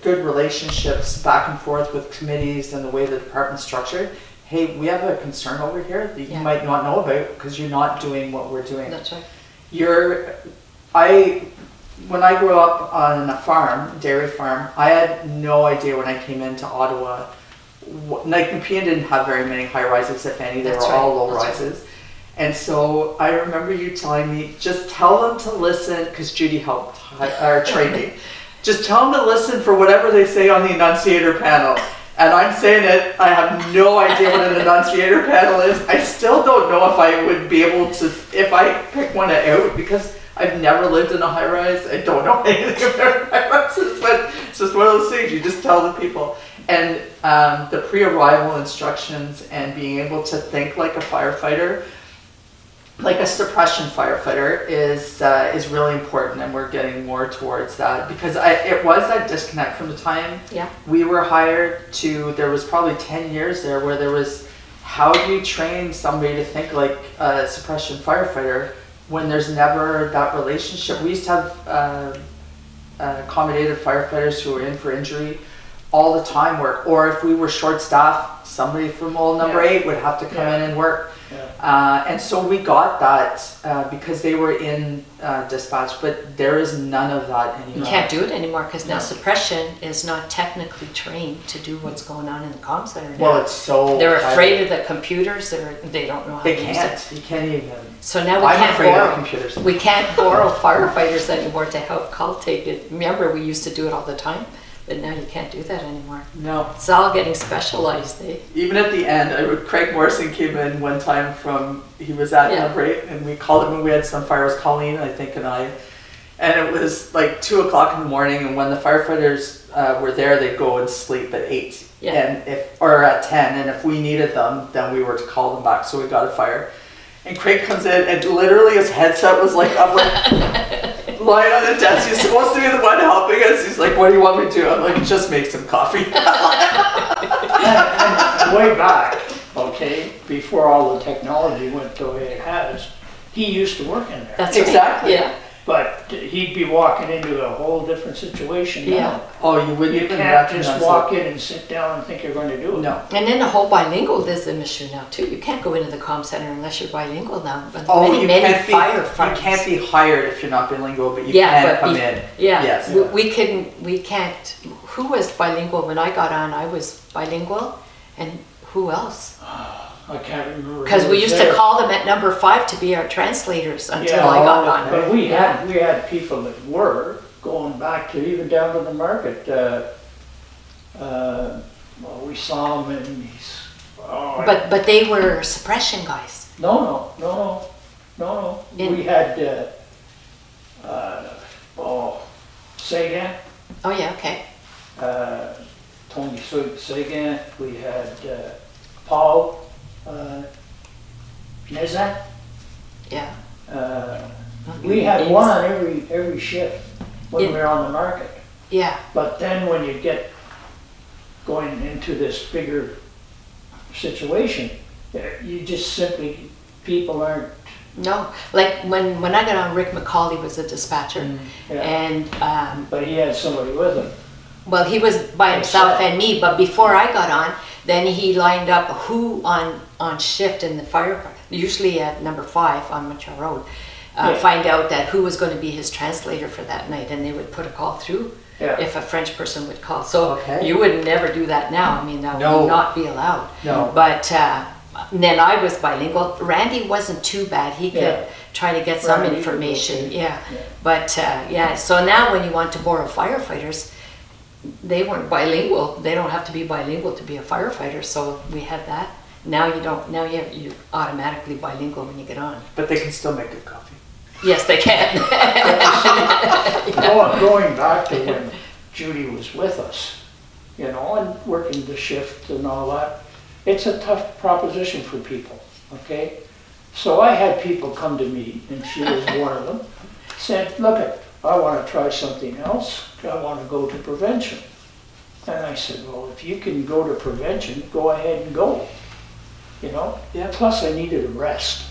good relationships back and forth with committees and the way the department's structured. Hey, we have a concern over here that you might not know about because you're not doing what we're doing. That's right. When I grew up on a farm, dairy farm, I had no idea when I came into Ottawa. Like Nepean didn't have very many high rises, if any. They were all low rises. And so I remember you telling me, just tell them to listen, because Judy helped train me. Just tell them to listen for whatever they say on the enunciator panel. And I'm saying it, I have no idea what an enunciator panel is. I still don't know if I would be able to, if I pick one out, because I've never lived in a high rise. I don't know anything about high rises, but it's just one of those things you just tell the people. And the pre-arrival instructions and being able to think like a firefighter, like a suppression firefighter, is really important, and we're getting more towards that, because it was that disconnect from the time we were hired to, there was probably 10 years there where there was, how do you train somebody to think like a suppression firefighter when there's never that relationship? We used to have accommodated firefighters who were in for injury all the time work, or if we were short staffed, somebody from old number 8 would have to come in and work. And so we got that because they were in dispatch, but there is none of that anymore. You can't do it anymore because now suppression is not technically trained to do what's going on in the comm center now. Well, it's so they're afraid of the computers. They don't know how to use it. You can't even. So now we can't borrow firefighters anymore to help call take it. Remember, we used to do it all the time. But now you can't do that anymore. No. It's all getting specialized, eh? Even at the end, Craig Morrison came in one time he was at number 8, and we called him, and we had some fires, Colleen, I think, and it was like 2 o'clock in the morning, and when the firefighters were there, they'd go and sleep at 8, or at 10, and if we needed them, then we were to call them back, so we got a fire. And Craig comes in, and literally his headset was like up, lying on the desk. He's supposed to be the one helping us. He's like, what do you want me to do? I'm like, just make some coffee. and way back, okay, before all the technology went the way it has, he used to work in there. That's exactly. Right. Yeah. But he'd be walking into a whole different situation now. Oh, you wouldn't You even can't just walk in and sit down and think you're going to do it. No. And then the whole bilingual is an issue now too. You can't go into the comm center unless you're bilingual now. But you can't be hired if you're not bilingual, but you can come in. Yeah. Yes. We can't. Who was bilingual when I got on? I was bilingual, and who else? I can't remember. Because we used to call them at number 5 to be our translators until I got on. But we had people that were going back to even down to the market. Well, we saw them, and but they were suppression guys. No. We had Sagan. Oh yeah, okay. Tony Sagan. We had Paul. Nezak. Yeah. We had one on every shift when we were on the market. Yeah. But then when you get going into this bigger situation, you just simply, people aren't. No, like when I got on, Rick McCauley was a dispatcher, and but he had somebody with him. Well, he was by himself and me, but before I got on, then he lined up who on shift in the fire, usually at number 5 on Montreal Road, find out that who was going to be his translator for that night, and they would put a call through if a French person would call. So you would never do that now. I mean, that would not be allowed. No. But then I was bilingual. Randy wasn't too bad. He could try to get some information. But so now when you want to borrow firefighters, they weren't bilingual. They don't have to be bilingual to be a firefighter. So we had that. Now you don't. Now you're automatically bilingual when you get on. But they can still make good coffee. Yes, they can. Going back to when Judy was with us, you know, and working the shift and all that, it's a tough proposition for people, okay? So I had people come to me, and she was one of them, said, look, I want to try something else. I want to go to prevention. And I said, well, if you can go to prevention, go ahead and go. You know? Yeah. Plus I needed a rest.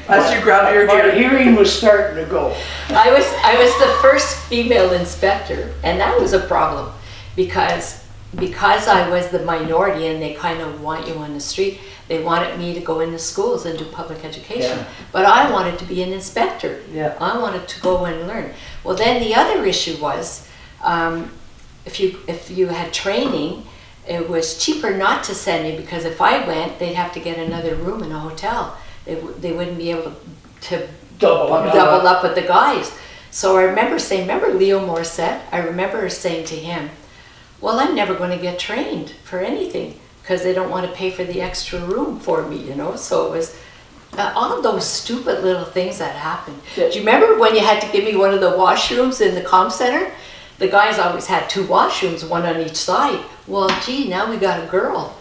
As you grab your My hearing was starting to go. I was the first female inspector, and that was a problem because I was the minority and they kind of want you on the street. They wanted me to go into schools and do public education, but I wanted to be an inspector. I wanted to go and learn. Well, then the other issue was if you had training, it was cheaper not to send me, because if I went, they'd have to get another room in a hotel. They wouldn't be able to double up with the guys. So I remember saying, remember Leo Morissette? I remember saying to him, well, I'm never going to get trained for anything because they don't want to pay for the extra room for me, you know? So it was all those stupid little things that happened. Do you remember when you had to give me one of the washrooms in the comm center? The guys always had 2 washrooms, one on each side. Well, gee, now we got a girl.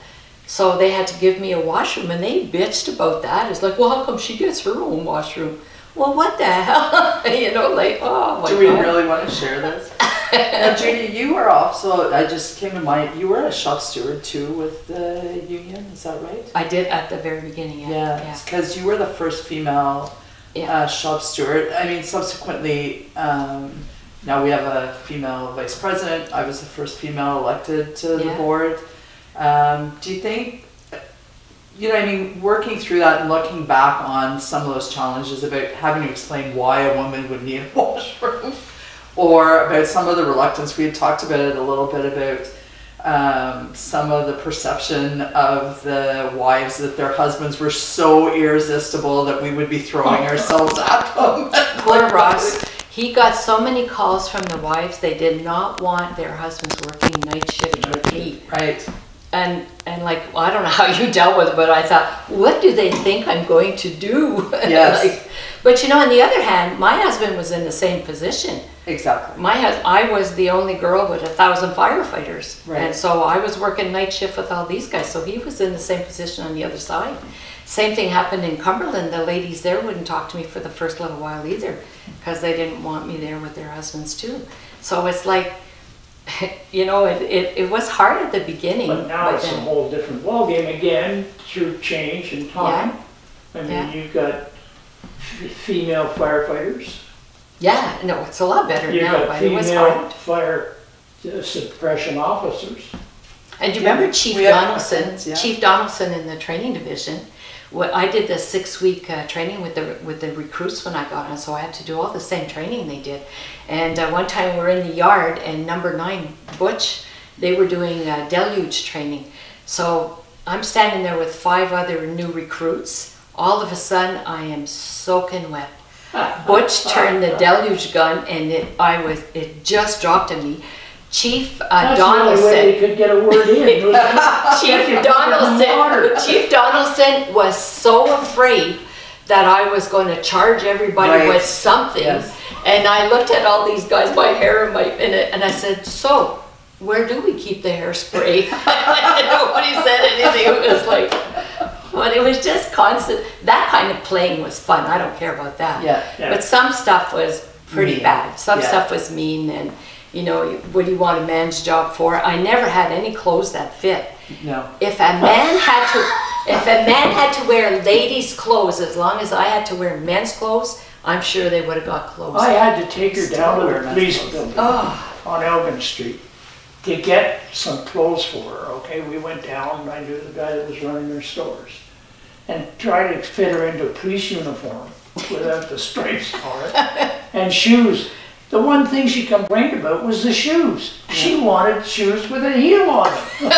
So they had to give me a washroom, and they bitched about that. It's like, well, how come she gets her own washroom? Well, what the hell? You know, like, oh my God. Do we really want to share this? Now, Judy, you were also, I just came to mind, you were a shop steward too with the union, is that right? I did at the very beginning, yeah. Because you were the first female shop steward. I mean, subsequently, now we have a female vice president. I was the first female elected to the board. Do you think, you know, I mean, working through that and looking back on some of those challenges about having to explain why a woman would need a washroom, or about some of the reluctance, we had talked about it a little bit about some of the perception of the wives that their husbands were so irresistible that we would be throwing ourselves at them. Poor Ross. He got so many calls from the wives. They did not want their husbands working night shift with me. Right. And like, well, I don't know how you dealt with it, but I thought, what do they think I'm going to do? Yes. Like, but you know, on the other hand, my husband was in the same position. Exactly. I was the only girl with 1,000 firefighters. Right. And so I was working night shift with all these guys. So he was in the same position on the other side. Same thing happened in Cumberland. The ladies there wouldn't talk to me for the first little while either, because they didn't want me there with their husbands too. So it's like, you know, it was hard at the beginning. But now it's a whole different ballgame again through change and time. I mean, you've got female firefighters. Yeah, no, it's a lot better you've now, but it was hard. Fire suppression officers. And do you remember Chief Donaldson? Chief Donaldson in the training division. I did the 6-week training with the recruits when I got on, so I had to do all the same training they did. And one time we were in the yard, and number 9, Butch, they were doing deluge training. So I'm standing there with 5 other new recruits. All of a sudden, I am soaking wet. Butch turned the deluge gun, and it just dropped on me. Chief Donaldson. The only way they could get a word in. Chief Donaldson was so afraid that I was going to charge everybody with something. Yes. And I looked at all these guys, my hair and I said, so where do we keep the hairspray? Nobody said anything. It was like, but it was just constant. That kind of playing was fun. I don't care about that. Yeah. But some stuff was pretty bad. Some stuff was mean, and you know, what do you want a man's job for? I never had any clothes that fit. No. If a man had to wear ladies' clothes, as long as I had to wear men's clothes, I'm sure they would have got clothes. I had to take her down to the police building. on Elgin Street to get some clothes for her, okay? We went down, and I knew the guy that was running their stores, and tried to fit her into a police uniform without the stripes on it, and shoes. The one thing she complained about was the shoes. She wanted shoes with a heel on them.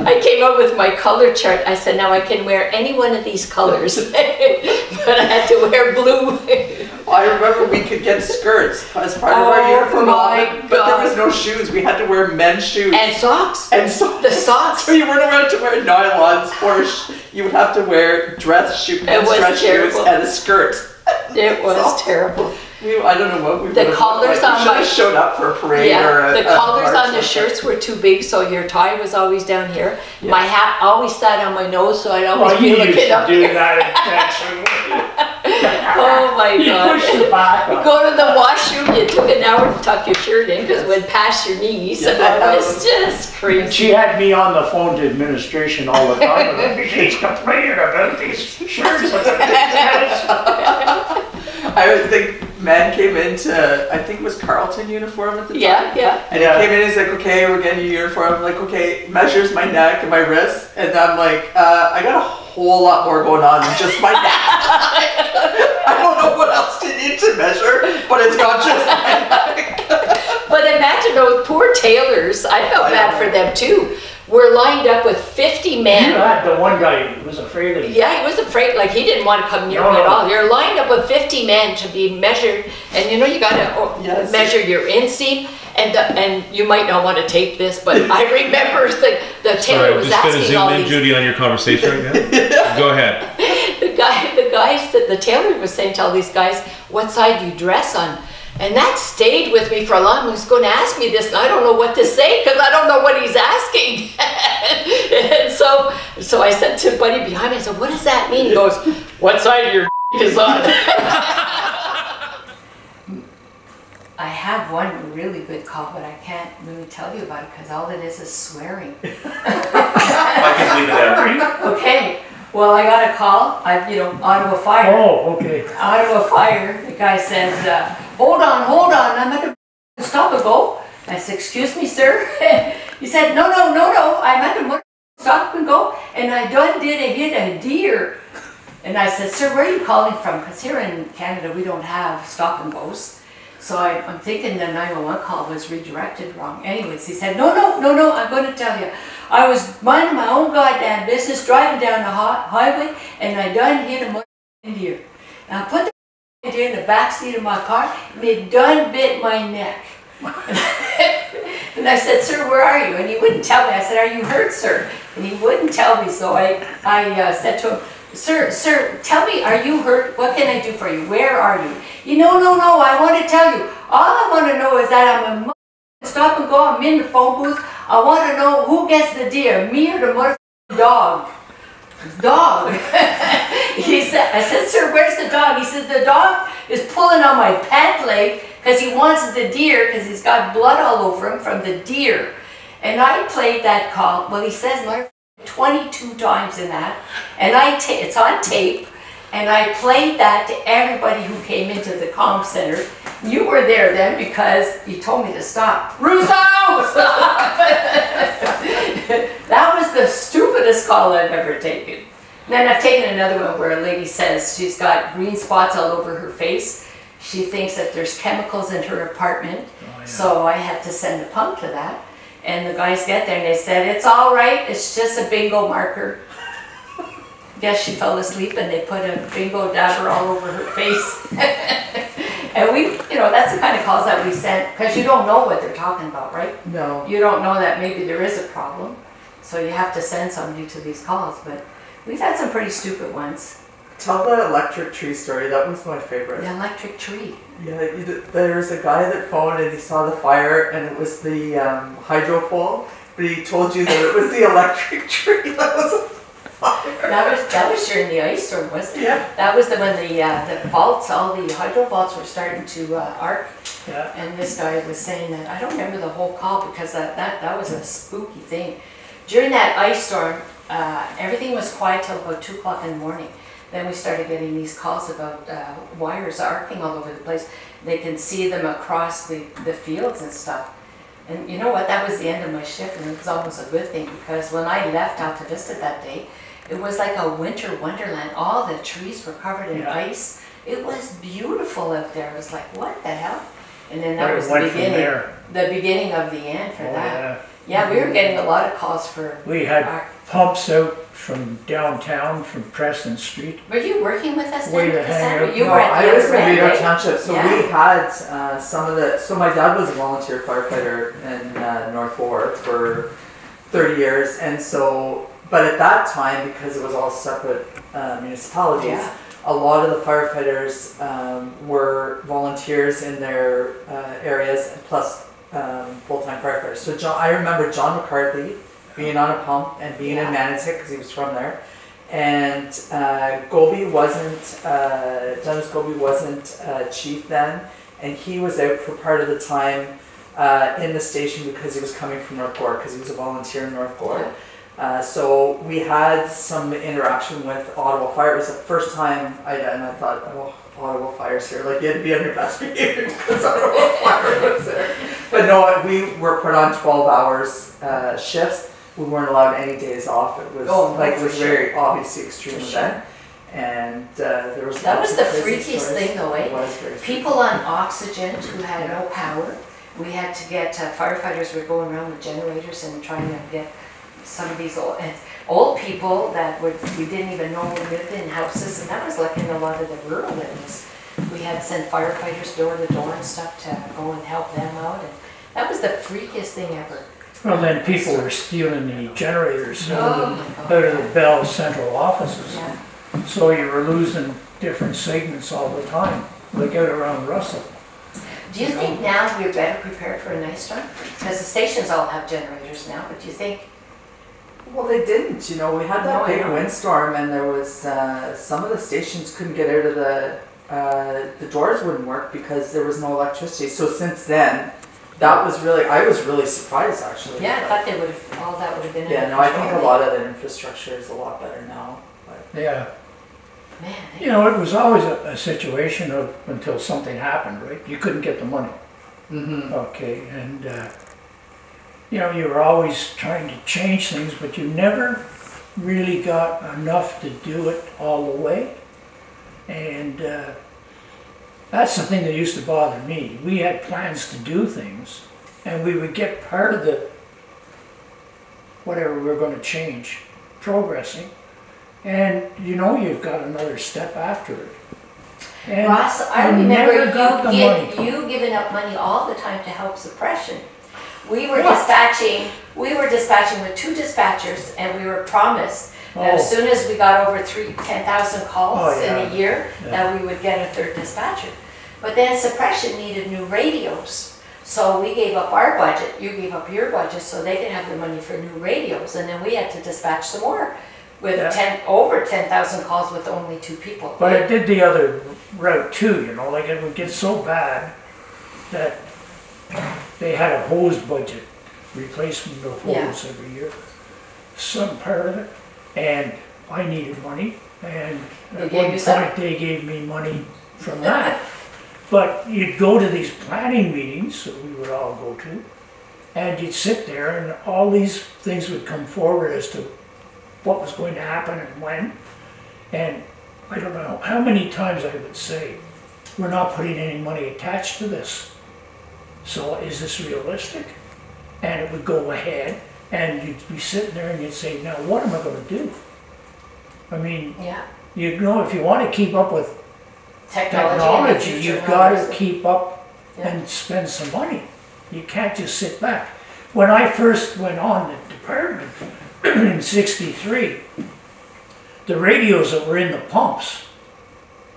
I came up with my color chart. I said, now I can wear any one of these colors, but I had to wear blue. I remember we could get skirts as part of our uniform, but there was no shoes. We had to wear men's shoes. And socks. And socks. The socks. So you weren't allowed to wear nylons, or you would have to wear dress shoes and a skirt. It was terrible. I don't know what we the collars like. on my showed up for a parade or the collars on the shirts were too big, so your tie was always down here. Yeah. My hat always sat on my nose, so I'd always be looking up here. Oh my God! You go to the washroom, you took an hour to tuck your shirt in because it went past your knees. Yeah, it was just crazy. And she had me on the phone to administration all the time. She's complaining about these shirts with the big heads. I would think man came into, I think it was Carlton uniform at the time. Yeah. And he came in and he's like, okay, we're getting your uniform. I'm like, okay, measures my neck and my wrists. And I'm like, I got a whole lot more going on than just my neck. I don't know what else to need to measure, but it's not just my neck. But imagine those poor tailors. I felt bad for them too. We're lined up with 50 men. You had the one guy who was afraid of you. Yeah, he was afraid, like he didn't want to come near me at all. You're lined up with 50 men to be measured, and you know you got to measure your inseam, and you might not want to tape this, but I remember the tailor was asking all these. I'm just going to zoom in, Judy, on your conversation right now. Go ahead. The tailor was saying to all these guys, what side do you dress on? And that stayed with me for a long time. He was going to ask me this, and I don't know what to say because I don't know what he's asking. And so I said to Buddy behind me, I said, what does that mean? He goes, what side of your is on? I have one really good call, but I can't really tell you about it because all it is swearing. I can leave it out. Okay. Well, I got a call, Ottawa Fire. Oh, okay. Ottawa Fire, the guy says, hold on, I'm at the stop and go. I said, excuse me, sir. He said, no, I'm at the stop and go, and I done did hit a deer. And I said, sir, where are you calling from? Because here in Canada, we don't have stop and goes. So I'm thinking the 911 call was redirected wrong. Anyways, he said, no, I'm going to tell you. I was minding my own goddamn business, driving down the highway, and I done hit a deer. And I put the deer in the back seat of my car, and it done bit my neck. And I said, sir, where are you? And he wouldn't tell me. I said, are you hurt, sir? And he wouldn't tell me, so I said to him, Sir, tell me, are you hurt? What can I do for you? Where are you? No, I want to tell you. All I want to know is that I'm a stop and go, I'm in the phone booth. I want to know who gets the deer, me or the motherfucking dog. Dog. I said, sir, where's the dog? He says, the dog is pulling on my pant leg because he wants the deer because he's got blood all over him from the deer. And I played that call. Well, he says, motherfucker, 22 times in that, and it's on tape, and I played that to everybody who came into the comm center. You were there then because you told me to stop. Rousson, stop! That was the stupidest call I've ever taken. And then I've taken another one where a lady says she's got green spots all over her face. She thinks that there's chemicals in her apartment, so I had to send a pump to that. And the guys get there and they said, it's all right, it's just a bingo marker. Guess she fell asleep and they put a bingo dabber all over her face. And that's the kind of calls that we send, because you don't know what they're talking about, right? No. You don't know that maybe there is a problem. So you have to send somebody to these calls, but we've had some pretty stupid ones. Tell the electric tree story, that was my favorite. The electric tree. Yeah, there was a guy that phoned and he saw the fire and it was the hydro pole, but he told you that it was the electric tree that was a fire. That was during the ice storm, wasn't it? Yeah. That was when the vaults, all the hydro vaults were starting to arc. Yeah. And this guy was saying that, I don't remember the whole call because that was a spooky thing. During that ice storm, everything was quiet till about 2 o'clock in the morning. then we started getting these calls about wires arcing all over the place. They can see them across the fields and stuff. And you know what, that was the end of my shift, and it was almost a good thing, because when I left Alta Vista that day, it was like a winter wonderland. All the trees were covered in ice. It was beautiful out there. It was like, what the hell? And then that was the beginning of the end for that. Yeah, we were getting a lot of calls for... We had pumps out from downtown, from Preston Street. Were you working with us Way then, to hang Cassandra? out. You No, were at I the was other in end, Greer right? Township, so we had some of the, so my dad was a volunteer firefighter in North War for 30 years, and so, but at that time, because it was all separate municipalities, a lot of the firefighters were volunteers in their areas, plus full-time firefighters. So I remember John McCarthy being on a pump and being in Manotick, because he was from there. And Goby wasn't, Dennis Goby wasn't chief then, and he was out for part of the time in the station because he was coming from North Gore, because he was a volunteer in North Gore. So we had some interaction with Ottawa Fire. It was the first time and I thought, oh, Ottawa Fire's here. Like, you had to be on your best behavior because Ottawa Fire was there. But no, we were put on 12 hours shifts. We weren't allowed any days off. It was it was very obviously extreme event, and there was that was the freakiest thing, though, eh? People freaky. on oxygen who had no power. We had to get firefighters were going around with generators and trying to get some of these old people that we didn't even know lived in houses, and that was like in a lot of the rural areas. We had to send firefighters door to door and stuff to go and help them out, and that was the freakiest thing ever. Well, then people were stealing the generators out of the Bell central offices. So you were losing different segments all the time, like out around Rousson. Do you think now we're better prepared for an ice storm? Because the stations all have generators now, but do you think... Well, they didn't. You know, we had that big windstorm, and there was some of the stations couldn't get out of the doors wouldn't work because there was no electricity. So since then, that was really, I was really surprised actually. Yeah, I thought they would have, all that would have been... Yeah, no, I think a lot of the infrastructure is a lot better now. But. Yeah. Man. You know, it was always a situation of until something happened, right? You couldn't get the money. Okay, and you know, you were always trying to change things, but you never really got enough to do it all the way. And that's the thing that used to bother me. We had plans to do things, and we would get part of the, whatever we were going to change, progressing, and you know you've got another step after it. And Ross, I remember you giving up money all the time to help suppression. We were dispatching with 2 dispatchers, and we were promised that as soon as we got over 10,000 calls in a year, that we would get a 3rd dispatcher. But then suppression needed new radios. So we gave up our budget, you gave up your budget, so they could have the money for new radios, and then we had to dispatch some more with over 10,000 calls with only 2 people. But it did the other route too, you know, like it would get so bad that they had a hose budget, replacement of hose every year, some part of it, and I needed money, and at one point they gave me money from that. But you'd go to these planning meetings that we would all go to, and you'd sit there and all these things would come forward as to what was going to happen and when. And I don't know how many times I would say, we're not putting any money attached to this. So is this realistic? And it would go ahead, and you'd be sitting there and you'd say, now what am I going to do? I mean, you know, if you want to keep up with technology, you've got to keep up and spend some money. You can't just sit back. When I first went on the department in '63, the radios that were in the pumps,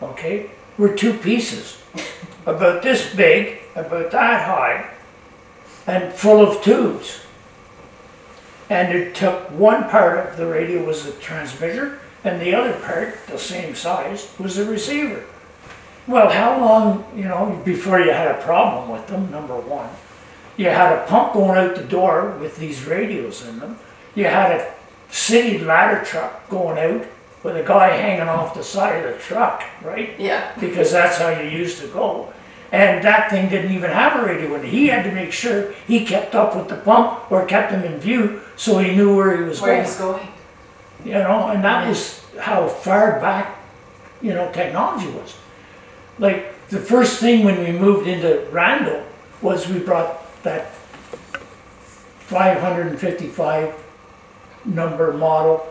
okay, were 2 pieces, about this big, about that high, and full of tubes. And it took one part of the radio was the transmitter, and the other part, the same size, was the receiver. Well, how long, you know, before you had a problem with them, number one? You had a pump going out the door with these radios in them. You had a city ladder truck going out with a guy hanging off the side of the truck, right? Yeah. Because that's how you used to go. And that thing didn't even have a radio in it. He had to make sure he kept up with the pump or kept him in view so he knew where he was going. Where he's going. You know, and that was how far back, you know, technology was. Like the first thing when we moved into Randall was we brought that 555 number model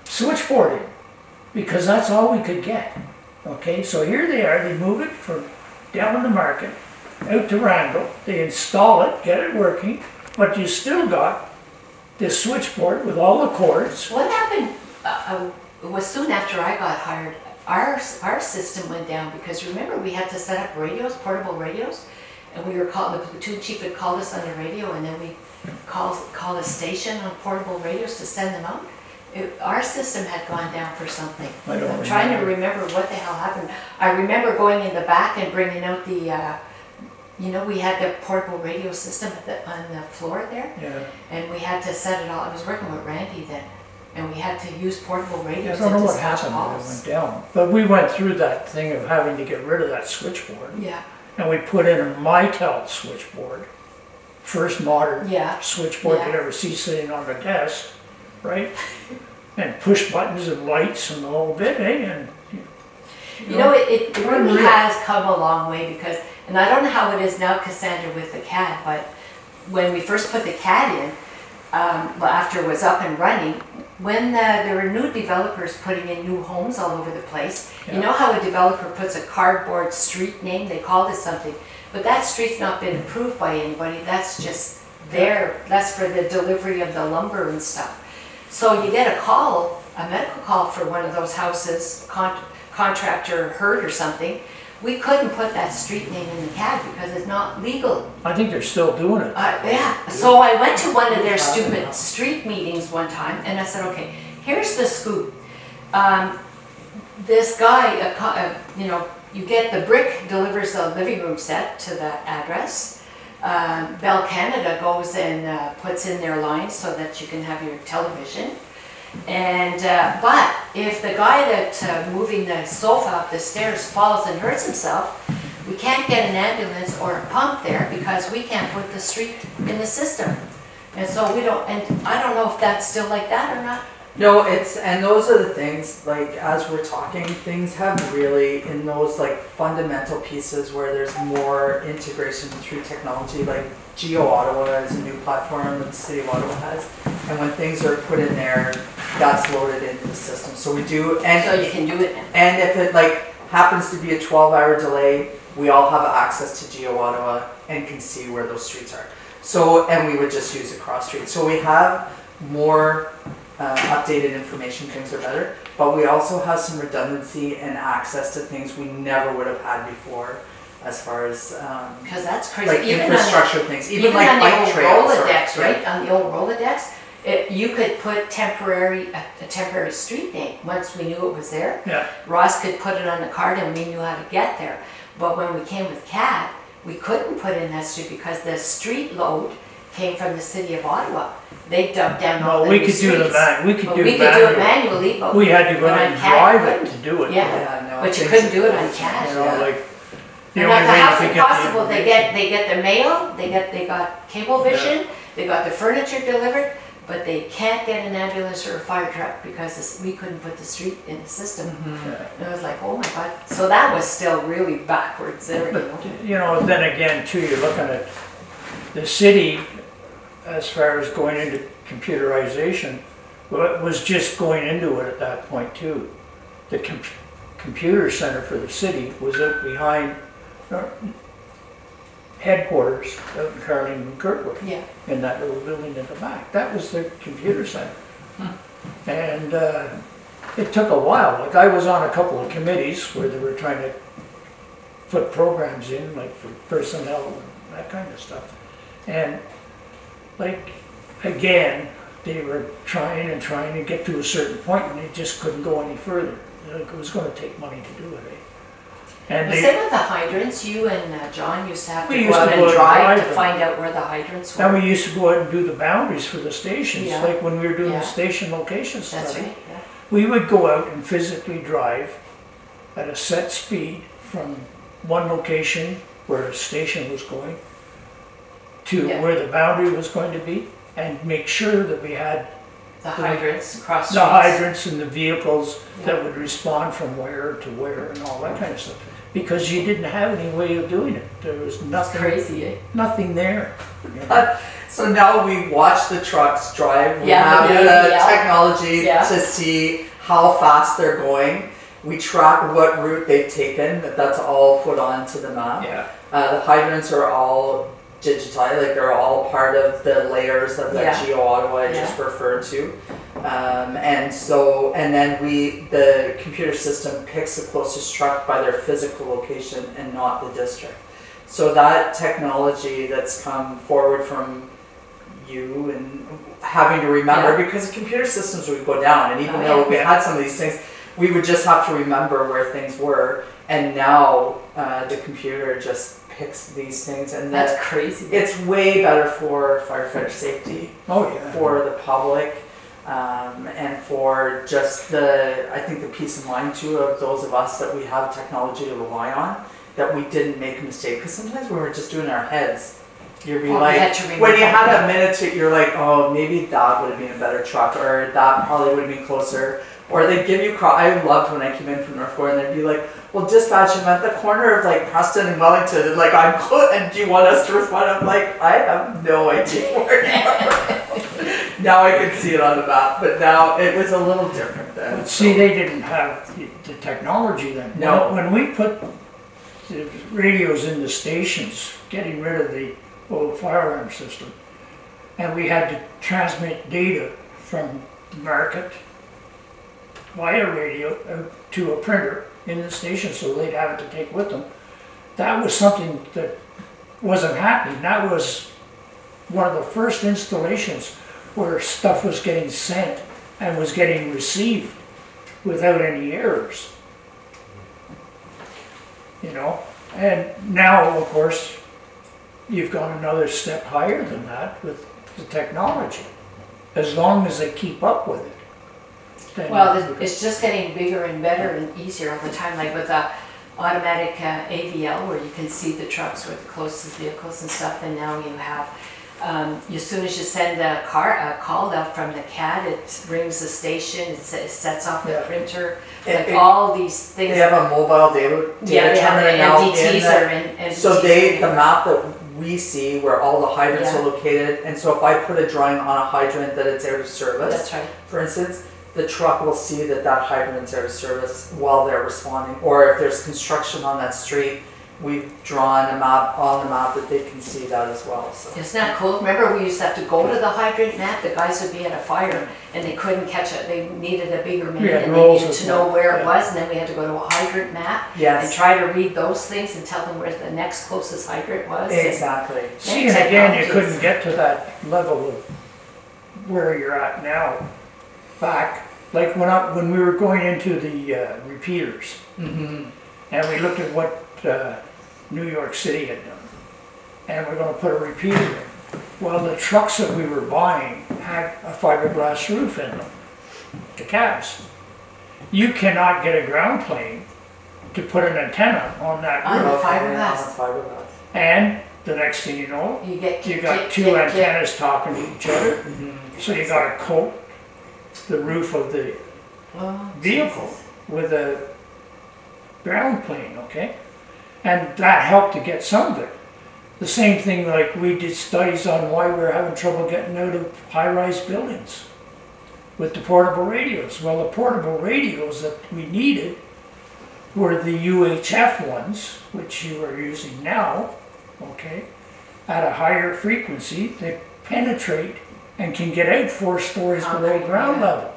switchboard in, because that's all we could get. Okay, so here they are, they move it from down in the market out to Randall, they install it, get it working, but you still got this switchboard with all the cords. What happened, it was soon after I got hired, our system went down, because remember we had to set up radios, portable radios, and we were called, the platoon chief had called us on the radio, and then we call a station on portable radios to send them out. Our system had gone down for something. I'm trying to remember what the hell happened. I remember going in the back and bringing out the, you know, we had the portable radio system on the floor there. Yeah. And we had to set it all. I was working with Randy then. And we had to use portable radios I don't know to what dispatch happened when it calls. went down. But we went through that thing of having to get rid of that switchboard. Yeah. And we put in a Mitel switchboard. First modern switchboard you'd ever see sitting on the desk, right? And push buttons and lights and the whole bit, eh? And you know, it really has come a long way, because, and I don't know how it is now, Cassandra, with the CAD, but when we first put the CAD in, well, after it was up and running, when there were new developers putting in new homes all over the place, you know how a developer puts a cardboard street name, they called it something, but that street's not been approved by anybody, that's just there, that's for the delivery of the lumber and stuff. So you get a call, a medical call for one of those houses, contractor hurt or something, we couldn't put that street name in the CAD because it's not legal. I think they're still doing it. Yeah, so I went to one of their stupid street meetings one time and I said, okay, here's the scoop. This guy, you know, you get the brick, delivers the living room set to the address. Bell Canada goes and puts in their lines so that you can have your television. And but if the guy that's moving the sofa up the stairs falls and hurts himself, we can't get an ambulance or a pump there because we can't put the street in the system. And so we don't, and I don't know if that's still like that or not. No, and those are the things, like, as we're talking, things have really, in those, like, fundamental pieces where there's more integration through technology, like Geo Ottawa is a new platform that the City of Ottawa has, and when things are put in there, that's loaded into the system. So we do, and so you can do it now. And if it, like, happens to be a 12-hour delay, we all have access to Geo Ottawa and can see where those streets are. So, and we would just use a cross street. So we have more updated information, things are better, but we also have some redundancy and access to things we never would have had before, as far as because that's crazy. like even infrastructure on the, things, even like bike trails. Rolodex, right? On the old Rolodex, you could put a temporary street name once we knew it was there. Yeah. Ross could put it on the card and we knew how to get there. But when we came with CAD, we couldn't put in that street because the street load came from the City of Ottawa. They dumped down all the streets. We could do it manually, but we had to go out and drive it to do it. Yeah, but you couldn't do it on CAD. You know, like, the and only way how's you it could possible? They get the mail, they got Cablevision, they got the furniture delivered, but they can't get an ambulance or a fire truck because we couldn't put the street in the system. And I was like, oh my God. So that was still really backwards there. But, you know, then again, too, you're looking at the city, as far as going into computerization, well, it was just going into it at that point too. The computer center for the city was up behind headquarters out in Carling and Kirkwood, in that little building in the back. That was the computer center. And it took a while. Like, I was on a couple of committees where they were trying to put programs in, like for personnel and that kind of stuff. And like, again, they were trying to get to a certain point and they just couldn't go any further. Like, it was going to take money to do it. And same with the hydrants. You and John used to have to go out and drive to find out where the hydrants were. And we used to go out and do the boundaries for the stations, like when we were doing the station location study. That's right, We would go out and physically drive at a set speed from one location where a station was going to where the boundary was going to be, and make sure that we had The hydrants across the hydrants and the vehicles that would respond from where to where and all that kind of stuff. Because you didn't have any way of doing it. There was nothing. Crazy, eh? Nothing there. You know? So now we watch the trucks drive. We Yeah, have the the AVL. technology Yeah. to see how fast they're going. We track what route they've taken. That's all put onto the map. Yeah. The hydrants are all digitized, like they're all part of the layers of that Geo-Ottawa I just referred to. And then the computer system picks the closest truck by their physical location and not the district. So that technology that's come forward from you and having to remember, because the computer systems would go down, and even though we had some of these things, we would just have to remember where things were. And now the computer just picks these things, and that's crazy. It's way better for firefighter safety, for the public, and for just I think the peace of mind too of those of us that we have technology to rely on, that we didn't make a mistake. Because sometimes we were just doing our heads. You'd be like, when you had a minute to, you're like, oh, maybe that would have been a better truck, or that probably would have been closer. Or they'd give you, I loved when I came in from North Gore, and they'd be like, well, dispatch, I'm at the corner of like Preston and Wellington, and like I'm close, and do you want us to respond? I'm like, I have no idea where you are. Now I can see it on the map, but now it was a little different then. But see, they didn't have the technology then. No. When we put the radios in the stations, getting rid of the old fire alarm system, and we had to transmit data from the market via radio to a printer in the station, so they'd have it to take with them. That was something that wasn't happening. That was one of the first installations where stuff was getting sent and was getting received without any errors. You know, and now of course you've gone another step higher than that with the technology, as long as they keep up with it. Well, it's just getting bigger and better and easier all the time, like with the automatic AVL, where you can see the trucks with the closest vehicles and stuff, and now you have, as soon as you send a call out from the CAD, it rings the station, it sets off the printer, like all these things. They have a mobile data terminal now. MDTs so the map that we see where all the hydrants are located, and so if I put a drawing on a hydrant that it's out of service, that's right. For instance, the truck will see that hydrant's out of service while they're responding. Or if there's construction on that street, we've drawn a map on the map that they can see that as well. So. Isn't that cool? Remember, we used to have to go to the hydrant map. The guys would be at a fire and they couldn't catch it. They needed a bigger minute and they needed to know where it was, and then we had to go to a hydrant map and try to read those things and tell them where the next closest hydrant was. Exactly. See, and again, you couldn't get to that level of where you're at now. Back, like when we were going into the repeaters, and we looked at what New York City had done, and we're going to put a repeater in. Well, the trucks that we were buying had a fiberglass roof in them, the cabs. You cannot get a ground plane to put an antenna on that roof. Fiberglass. And the next thing you know, you got two antennas talking to each other. So you got to coat the roof of the vehicle with a ground plane, okay? And that helped to get some of it. The same thing, like we did studies on why we're having trouble getting out of high-rise buildings with the portable radios. Well, the portable radios that we needed were the UHF ones, which you are using now, okay? At a higher frequency, they penetrate and can get out 4 stories below ground level.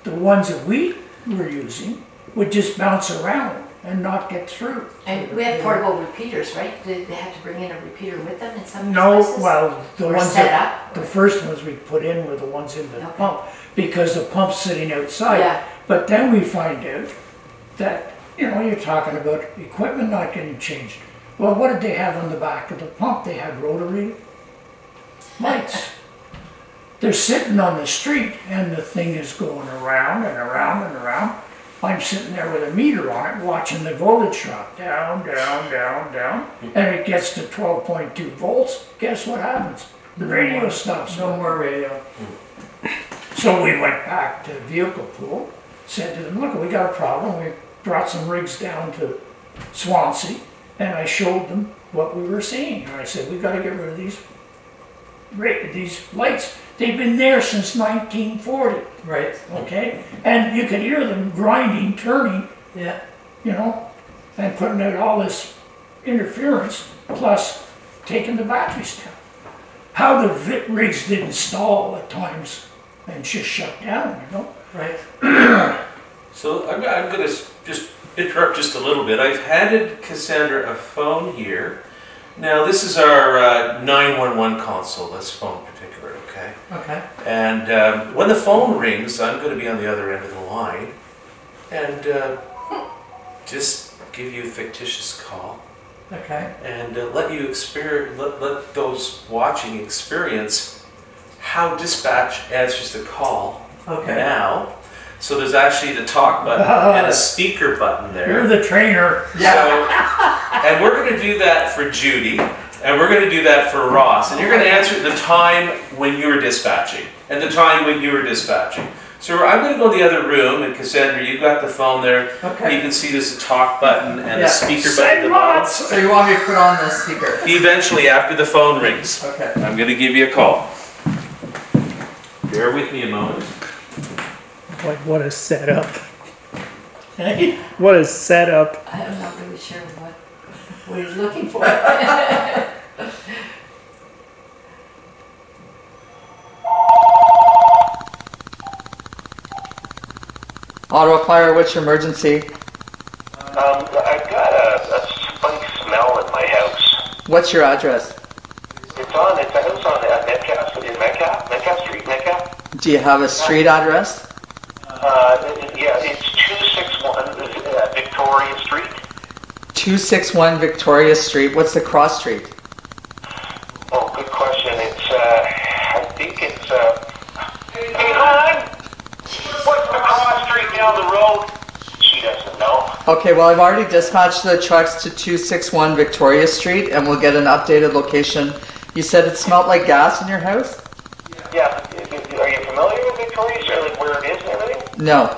The ones that we were using would just bounce around and not get through. And we had portable repeaters, right? Did they have to bring in a repeater with them in some places? No, well, the ones the first ones we put in were the ones in the pump, because the pump's sitting outside. But then we find out that, you know, you're talking about equipment not getting changed. Well, what did they have on the back of the pump? They had rotary lights. they're sitting on the street and the thing is going around and around and around. I'm sitting there with a meter on it watching the voltage drop down, down, down, down, and it gets to 12.2 volts. Guess what happens? The radio stops. No more radio. So we went back to vehicle pool, said to them, look, we got a problem. We brought some rigs down to Swansea, and I showed them what we were seeing. And I said, we got to get rid of these lights. They've been there since 1940. Right. Okay? And you could hear them grinding, turning, Yeah. you know, and putting out all this interference, plus taking the batteries down. How the rigs didn't stall at times and just shut down, you know? Right. So I'm going to just interrupt just a little bit. I've handed Cassandra a phone here. Now this is our 911 console, this phone in particular, okay? Okay. And when the phone rings, I'm going to be on the other end of the line and just give you a fictitious call. Okay. And let you experience, let those watching experience how dispatch answers the call now. So there's actually the talk button and a speaker button there. You're the trainer. Yeah. So, and we're going to do that for Judy, and we're going to do that for Ross, and you're going to answer the time when you were dispatching, and the time when you were dispatching. So I'm going to go to the other room, and Cassandra, you've got the phone there. Okay. You can see there's a talk button and a speaker button at the bottom. So you want me to put on the speaker? Eventually, after the phone rings, Okay. I'm going to give you a call. Bear with me a moment. Like, what a setup. Hey? What a setup. I'm not really sure what he's looking for. Ottawa Fire, what's your emergency? I've got a funny smell in my house. What's your address? It's a house on Metcalf Street, Metcalf. Do you have a street address? Yeah, it's 261 Victoria Street. 261 Victoria Street. What's the cross street? Oh, good question. It's, I think it's, hey, hon, what's the cross street down the road? She doesn't know. Okay, well, I've already dispatched the trucks to 261 Victoria Street, and we'll get an updated location. You said it smelled like gas in your house? Yeah, are you familiar with Victoria Street, like where it is and everything? No.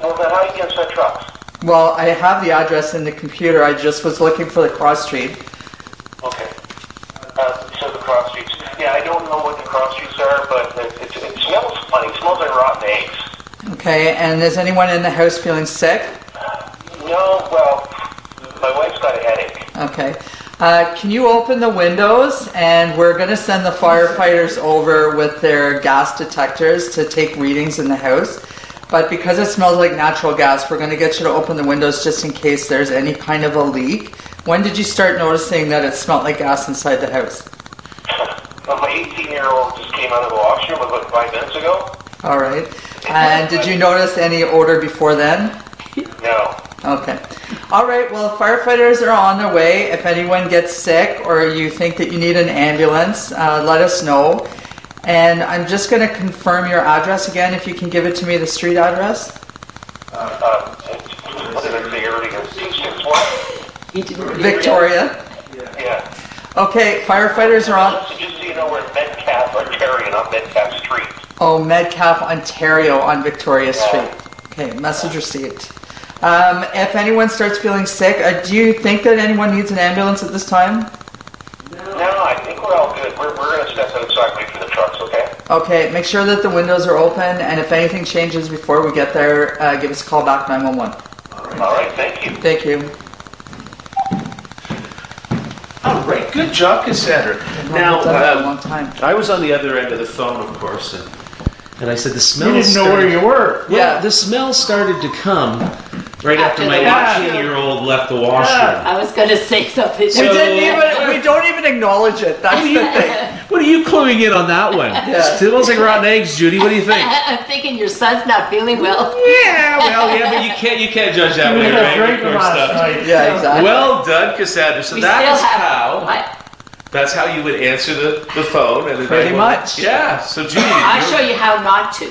Well, then how do you get that trucks? Well, I have the address in the computer. I just was looking for the cross street. Okay. So the cross streets. Yeah, I don't know what the cross streets are, but it smells funny. It smells like rotten eggs. Okay, and is anyone in the house feeling sick? No, well, my wife's got a headache. Okay. Can you open the windows, and we're going to send the firefighters over with their gas detectors to take readings in the house. But because it smells like natural gas, we're going to get you to open the windows just in case there's any kind of a leak. When did you start noticing that it smelled like gas inside the house? Well, my 18-year-old just came out of the washroom about 5 minutes ago. All right. And did you notice any odor before then? No. Okay. All right. Well, firefighters are on their way. If anyone gets sick or you think that you need an ambulance, let us know. And I'm just going to confirm your address again, if you can give it to me, the street address. What did I say earlier? 261? Victoria. Yeah. Okay, firefighters are on. So just so you know, we're in Metcalf, Ontario, not Metcalf Street. Oh, Metcalf, Ontario on Victoria Street. Okay, message received. If anyone starts feeling sick, do you think that anyone needs an ambulance at this time? No, I think we're all good. We're going to step outside and wait for the trucks, okay? Okay, make sure that the windows are open, and if anything changes before we get there, give us a call back, 911. All right, thank you. Thank you. All right, good job, Cassandra. Now, a long time. I was on the other end of the phone, of course, and I said the smell. You didn't know where you were. Yeah, the smell started to come right after my 18-year-old left the washroom. I was going to say something. We don't even acknowledge it. That's the thing. What are you cluing in on that one? Yeah. Smells like rotten eggs, Judy. What do you think? I'm thinking your son's not feeling well. Yeah, but you can't judge that way, right? Drinking last night. Yeah, exactly. Well done, Cassandra. So We that still is have how. what? That's how you would answer the phone. And Pretty much. Yeah. So Judy. I'll show you how not to.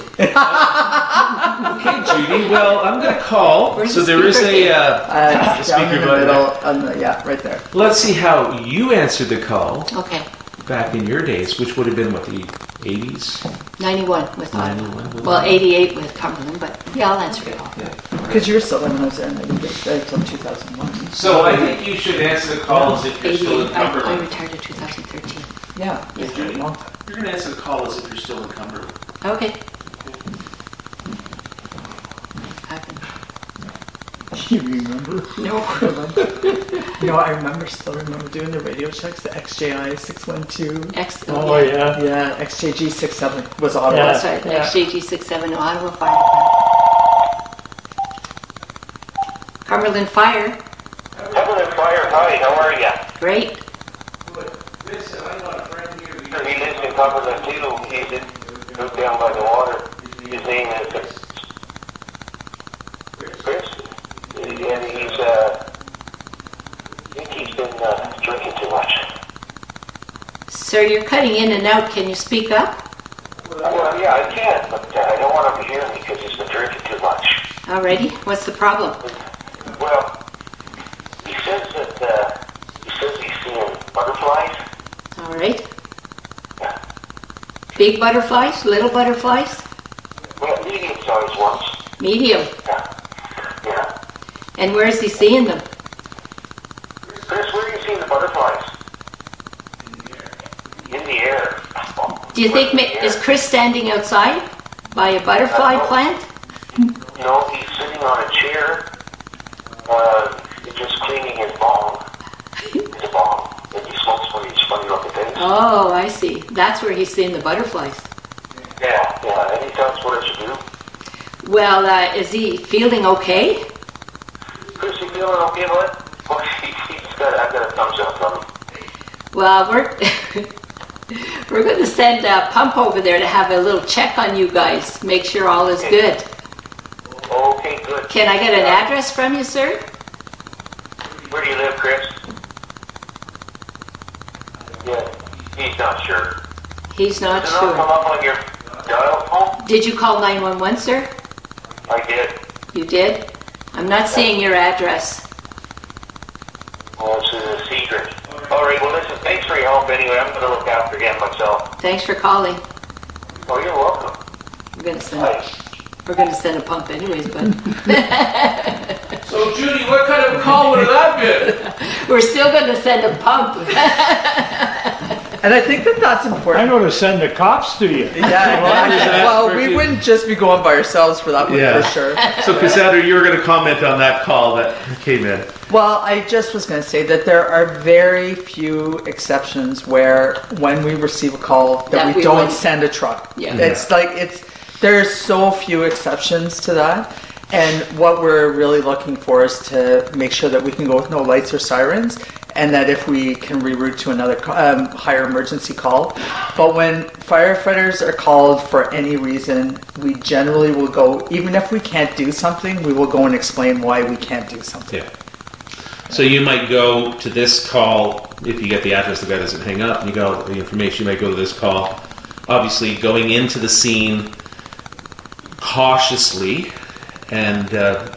Okay, Judy. Well, I'm going to call. Where's So the there is speaker a Down in speaker the button. middle, yeah, right there. Let's see how you answered the call Okay. back in your days, which would have been, what, the 80s? 91 with Ottawa. 91 with Well, Ottawa. 88 with Cumberland, but yeah, I'll answer it all. Because you were still in those there until 2001. So I think you should answer the call as if you're still in 88. I Cumberland. retired in 2013. Yeah. Hey, Judy, you're going to answer the call as if you're still in Cumberland. Okay. You remember? No. No, I still remember doing the radio checks, the XJI 612. Oh, yeah. Yeah, XJG 67 was Ottawa. Yeah. That's right. Yeah. XJG 67 Ottawa Fire Department. Cumberland Fire. Cumberland Fire, hi, how are you? Great. Listen, I got a friend here. He lives in Cumberland too. He's moved down by the water. His name is Chris. And he's, I think he's been drinking too much. Sir, you're cutting in and out. Can you speak up? Well, yeah, I can, but I don't want him to hear me because he's been drinking too much. Alrighty. What's the problem? Well, he says he's seeing butterflies. All right. Big butterflies? Little butterflies? Well, medium-sized ones. Medium. Yeah. And where is he seeing them? Chris, where are you seeing the butterflies? In the air. Do you think, is Chris standing outside by a butterfly plant? No, he's sitting on a chair, just cleaning his bong. His bong. And he smokes one of these funny looking things. Oh, I see. That's where he's seeing the butterflies. Yeah, and he tells what it should do. Well, is he feeling okay? Chris, you feeling okay, bud? Well, I've got a thumbs up from him. Well, we're going to send a pump over there to have a little check on you guys. Make sure all is good. Okay, good. Can I get an address from you, sir? Where do you live, Chris? Yeah, he's not sure. He's not Did it not come sure. up on your dial phone? Did you call 911, sir? I did. You did? I'm not seeing your address. Oh, it's a secret. All right, well, listen, thanks for your help anyway. I'm going to look after him myself. Thanks for calling. Oh, you're welcome. We're going to Bye. send a pump anyways, but So Judy, what kind of call would that been? we're still going to send a pump. And I think that's important. I'm going to send the cops to you. Yeah, exactly. Well, we wouldn't just be going by ourselves for that one, Yeah. for sure. So Cassandra, you were going to comment on that call that came in. Well, I just was going to say that there are very few exceptions where when we receive a call that we don't wouldn't. send a truck. Yeah. It's like, there's so few exceptions to that. And what we're really looking for is to make sure that we can go with no lights or sirens, and that if we can reroute to another higher emergency call. But when firefighters are called for any reason, we generally will go, even if we can't do something, we will go and explain why we can't do something. Yeah. So you might go to this call, if you get the address, the guy doesn't hang up, and you go, the information, you might go to this call. Obviously, going into the scene cautiously, and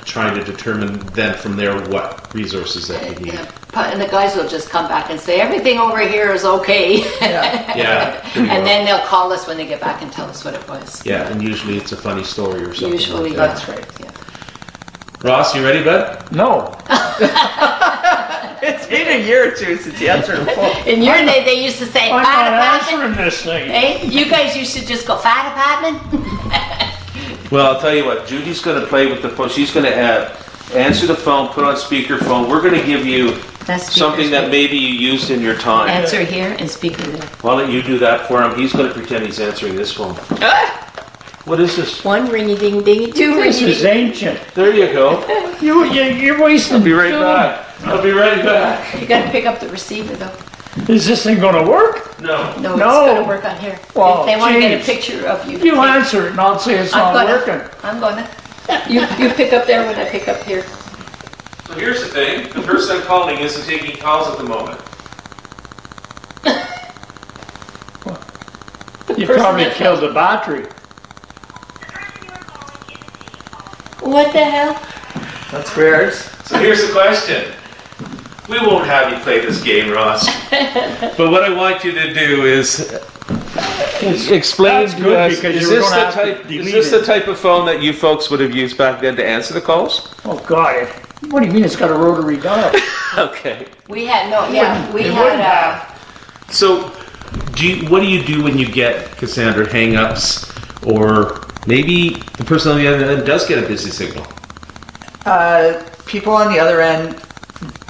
trying to determine then from there what resources that you need. And the guys will just come back and say, everything over here is okay. Yeah. And then they'll call us when they get back and tell us what it was. Yeah, and usually it's a funny story or something. Usually, like that. That's right. Yeah. Ross, you ready, bud? No. It's been a year or two since you answered the phone. In your day, they used to say, I'm fire not department. answering this thing. Hey, you guys used to just go, fire department. Well, I'll tell you what, Judy's going to play with the phone. She's going to answer the phone, put on speakerphone. We're going to give you something that maybe you used in your time. Answer here and speaker there. Why don't you do that for him? He's going to pretend he's answering this phone. What is this? One ringy ding ding, two This ringy is ding. ancient. There you go. You're wasting. I'll be right back. I'll be right back. You got to pick up the receiver though. Is this thing going to work? No. No, it's No. going to work on here. Well, they want to get a geez. picture of you. You answer it and I'll say it's not working. I'm gonna. You pick up there when I pick up here. So here's the thing. The person I'm calling isn't taking calls at the moment. You person probably that killed the battery. What the hell? That's Greer's. So here's the question. We won't have you play this game, Ross. But what I want you to do is explain That's to good us, because is you were this, gonna the have to type, delete is this it. the type of phone that you folks would have used back then to answer the calls? Oh God! What do you mean it's got a rotary dial? Okay. We had no, yeah, we It wouldn't had, So, what do you do when you get, Cassandra, hang-ups, or maybe the person on the other end does get a busy signal? People on the other end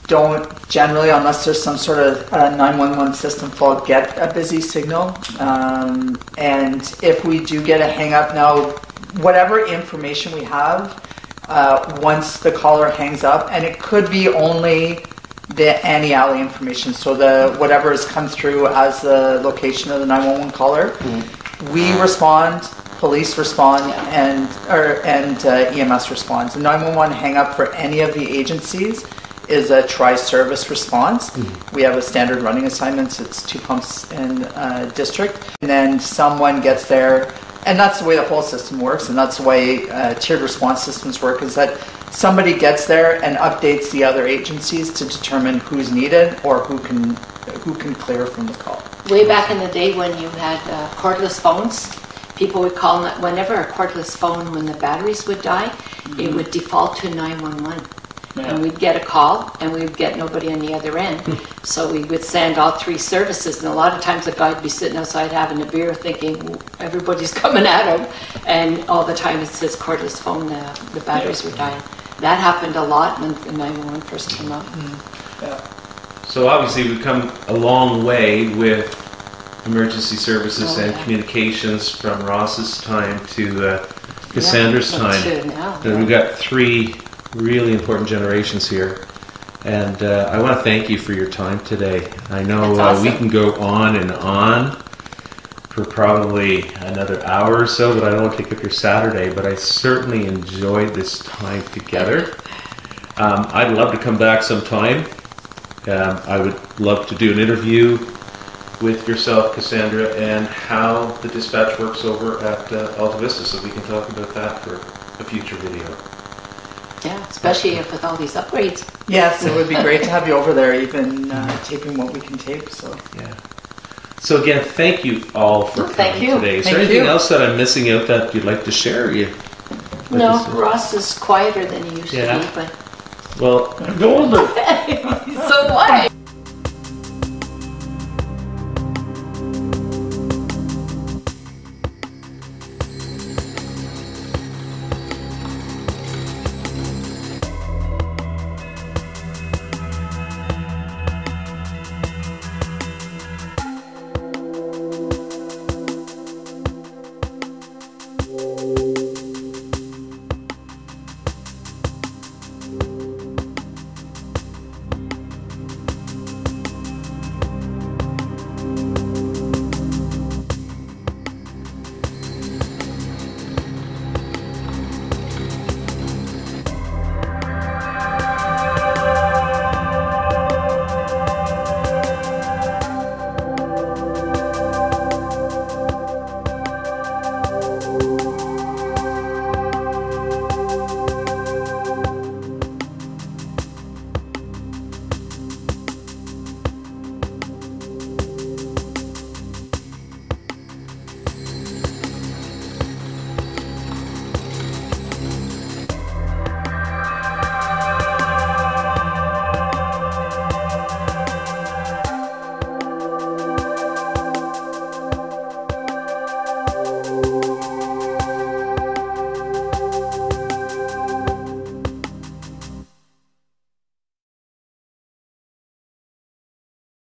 don't generally, unless there's some sort of 911 system fault, get a busy signal. And if we do get a hang up now, whatever information we have, once the caller hangs up, and it could be only the anti-alley information, so the whatever has come through as the location of the 911 caller, we respond, police respond, and EMS responds. The 911 hang up for any of the agencies is a tri-service response. We have a standard running assignments. It's 2 pumps in district, and then someone gets there, and that's the way the whole system works, and that's the way tiered response systems work, is that somebody gets there and updates the other agencies to determine who's needed or who can clear from the call. way back in the day when you had cordless phones, people would call, whenever a cordless phone, when the batteries would die, it would default to 911. Yeah. And we'd get a call and we'd get nobody on the other end. So we would send all 3 services, and a lot of times the guy would be sitting outside having a beer thinking everybody's coming at him, and all the time it's his cordless phone, the batteries were dying. That happened a lot when the 911 first came out. Yeah. So obviously we've come a long way with emergency services and yeah. communications from Ross's time to Cassandra's time. To now, And we've got 3 really important generations here. And I want to thank you for your time today. I know That's awesome. we can go on and on for probably another hour or so, but I don't want to take up your Saturday, but I certainly enjoyed this time together. I'd love to come back sometime. I would love to do an interview with yourself, Cassandra, and how the dispatch works over at Alta Vista, so we can talk about that for a future video. Yeah, especially with all these upgrades. Yes, it would be great to have you over there, even taping what we can tape. So Yeah. So again, thank you all for Thank coming you. today. Is there Thank anything you. else that I'm missing out that you'd like to share? No, Ross is quieter than he used Yeah. to be, but Well, Golden. so why?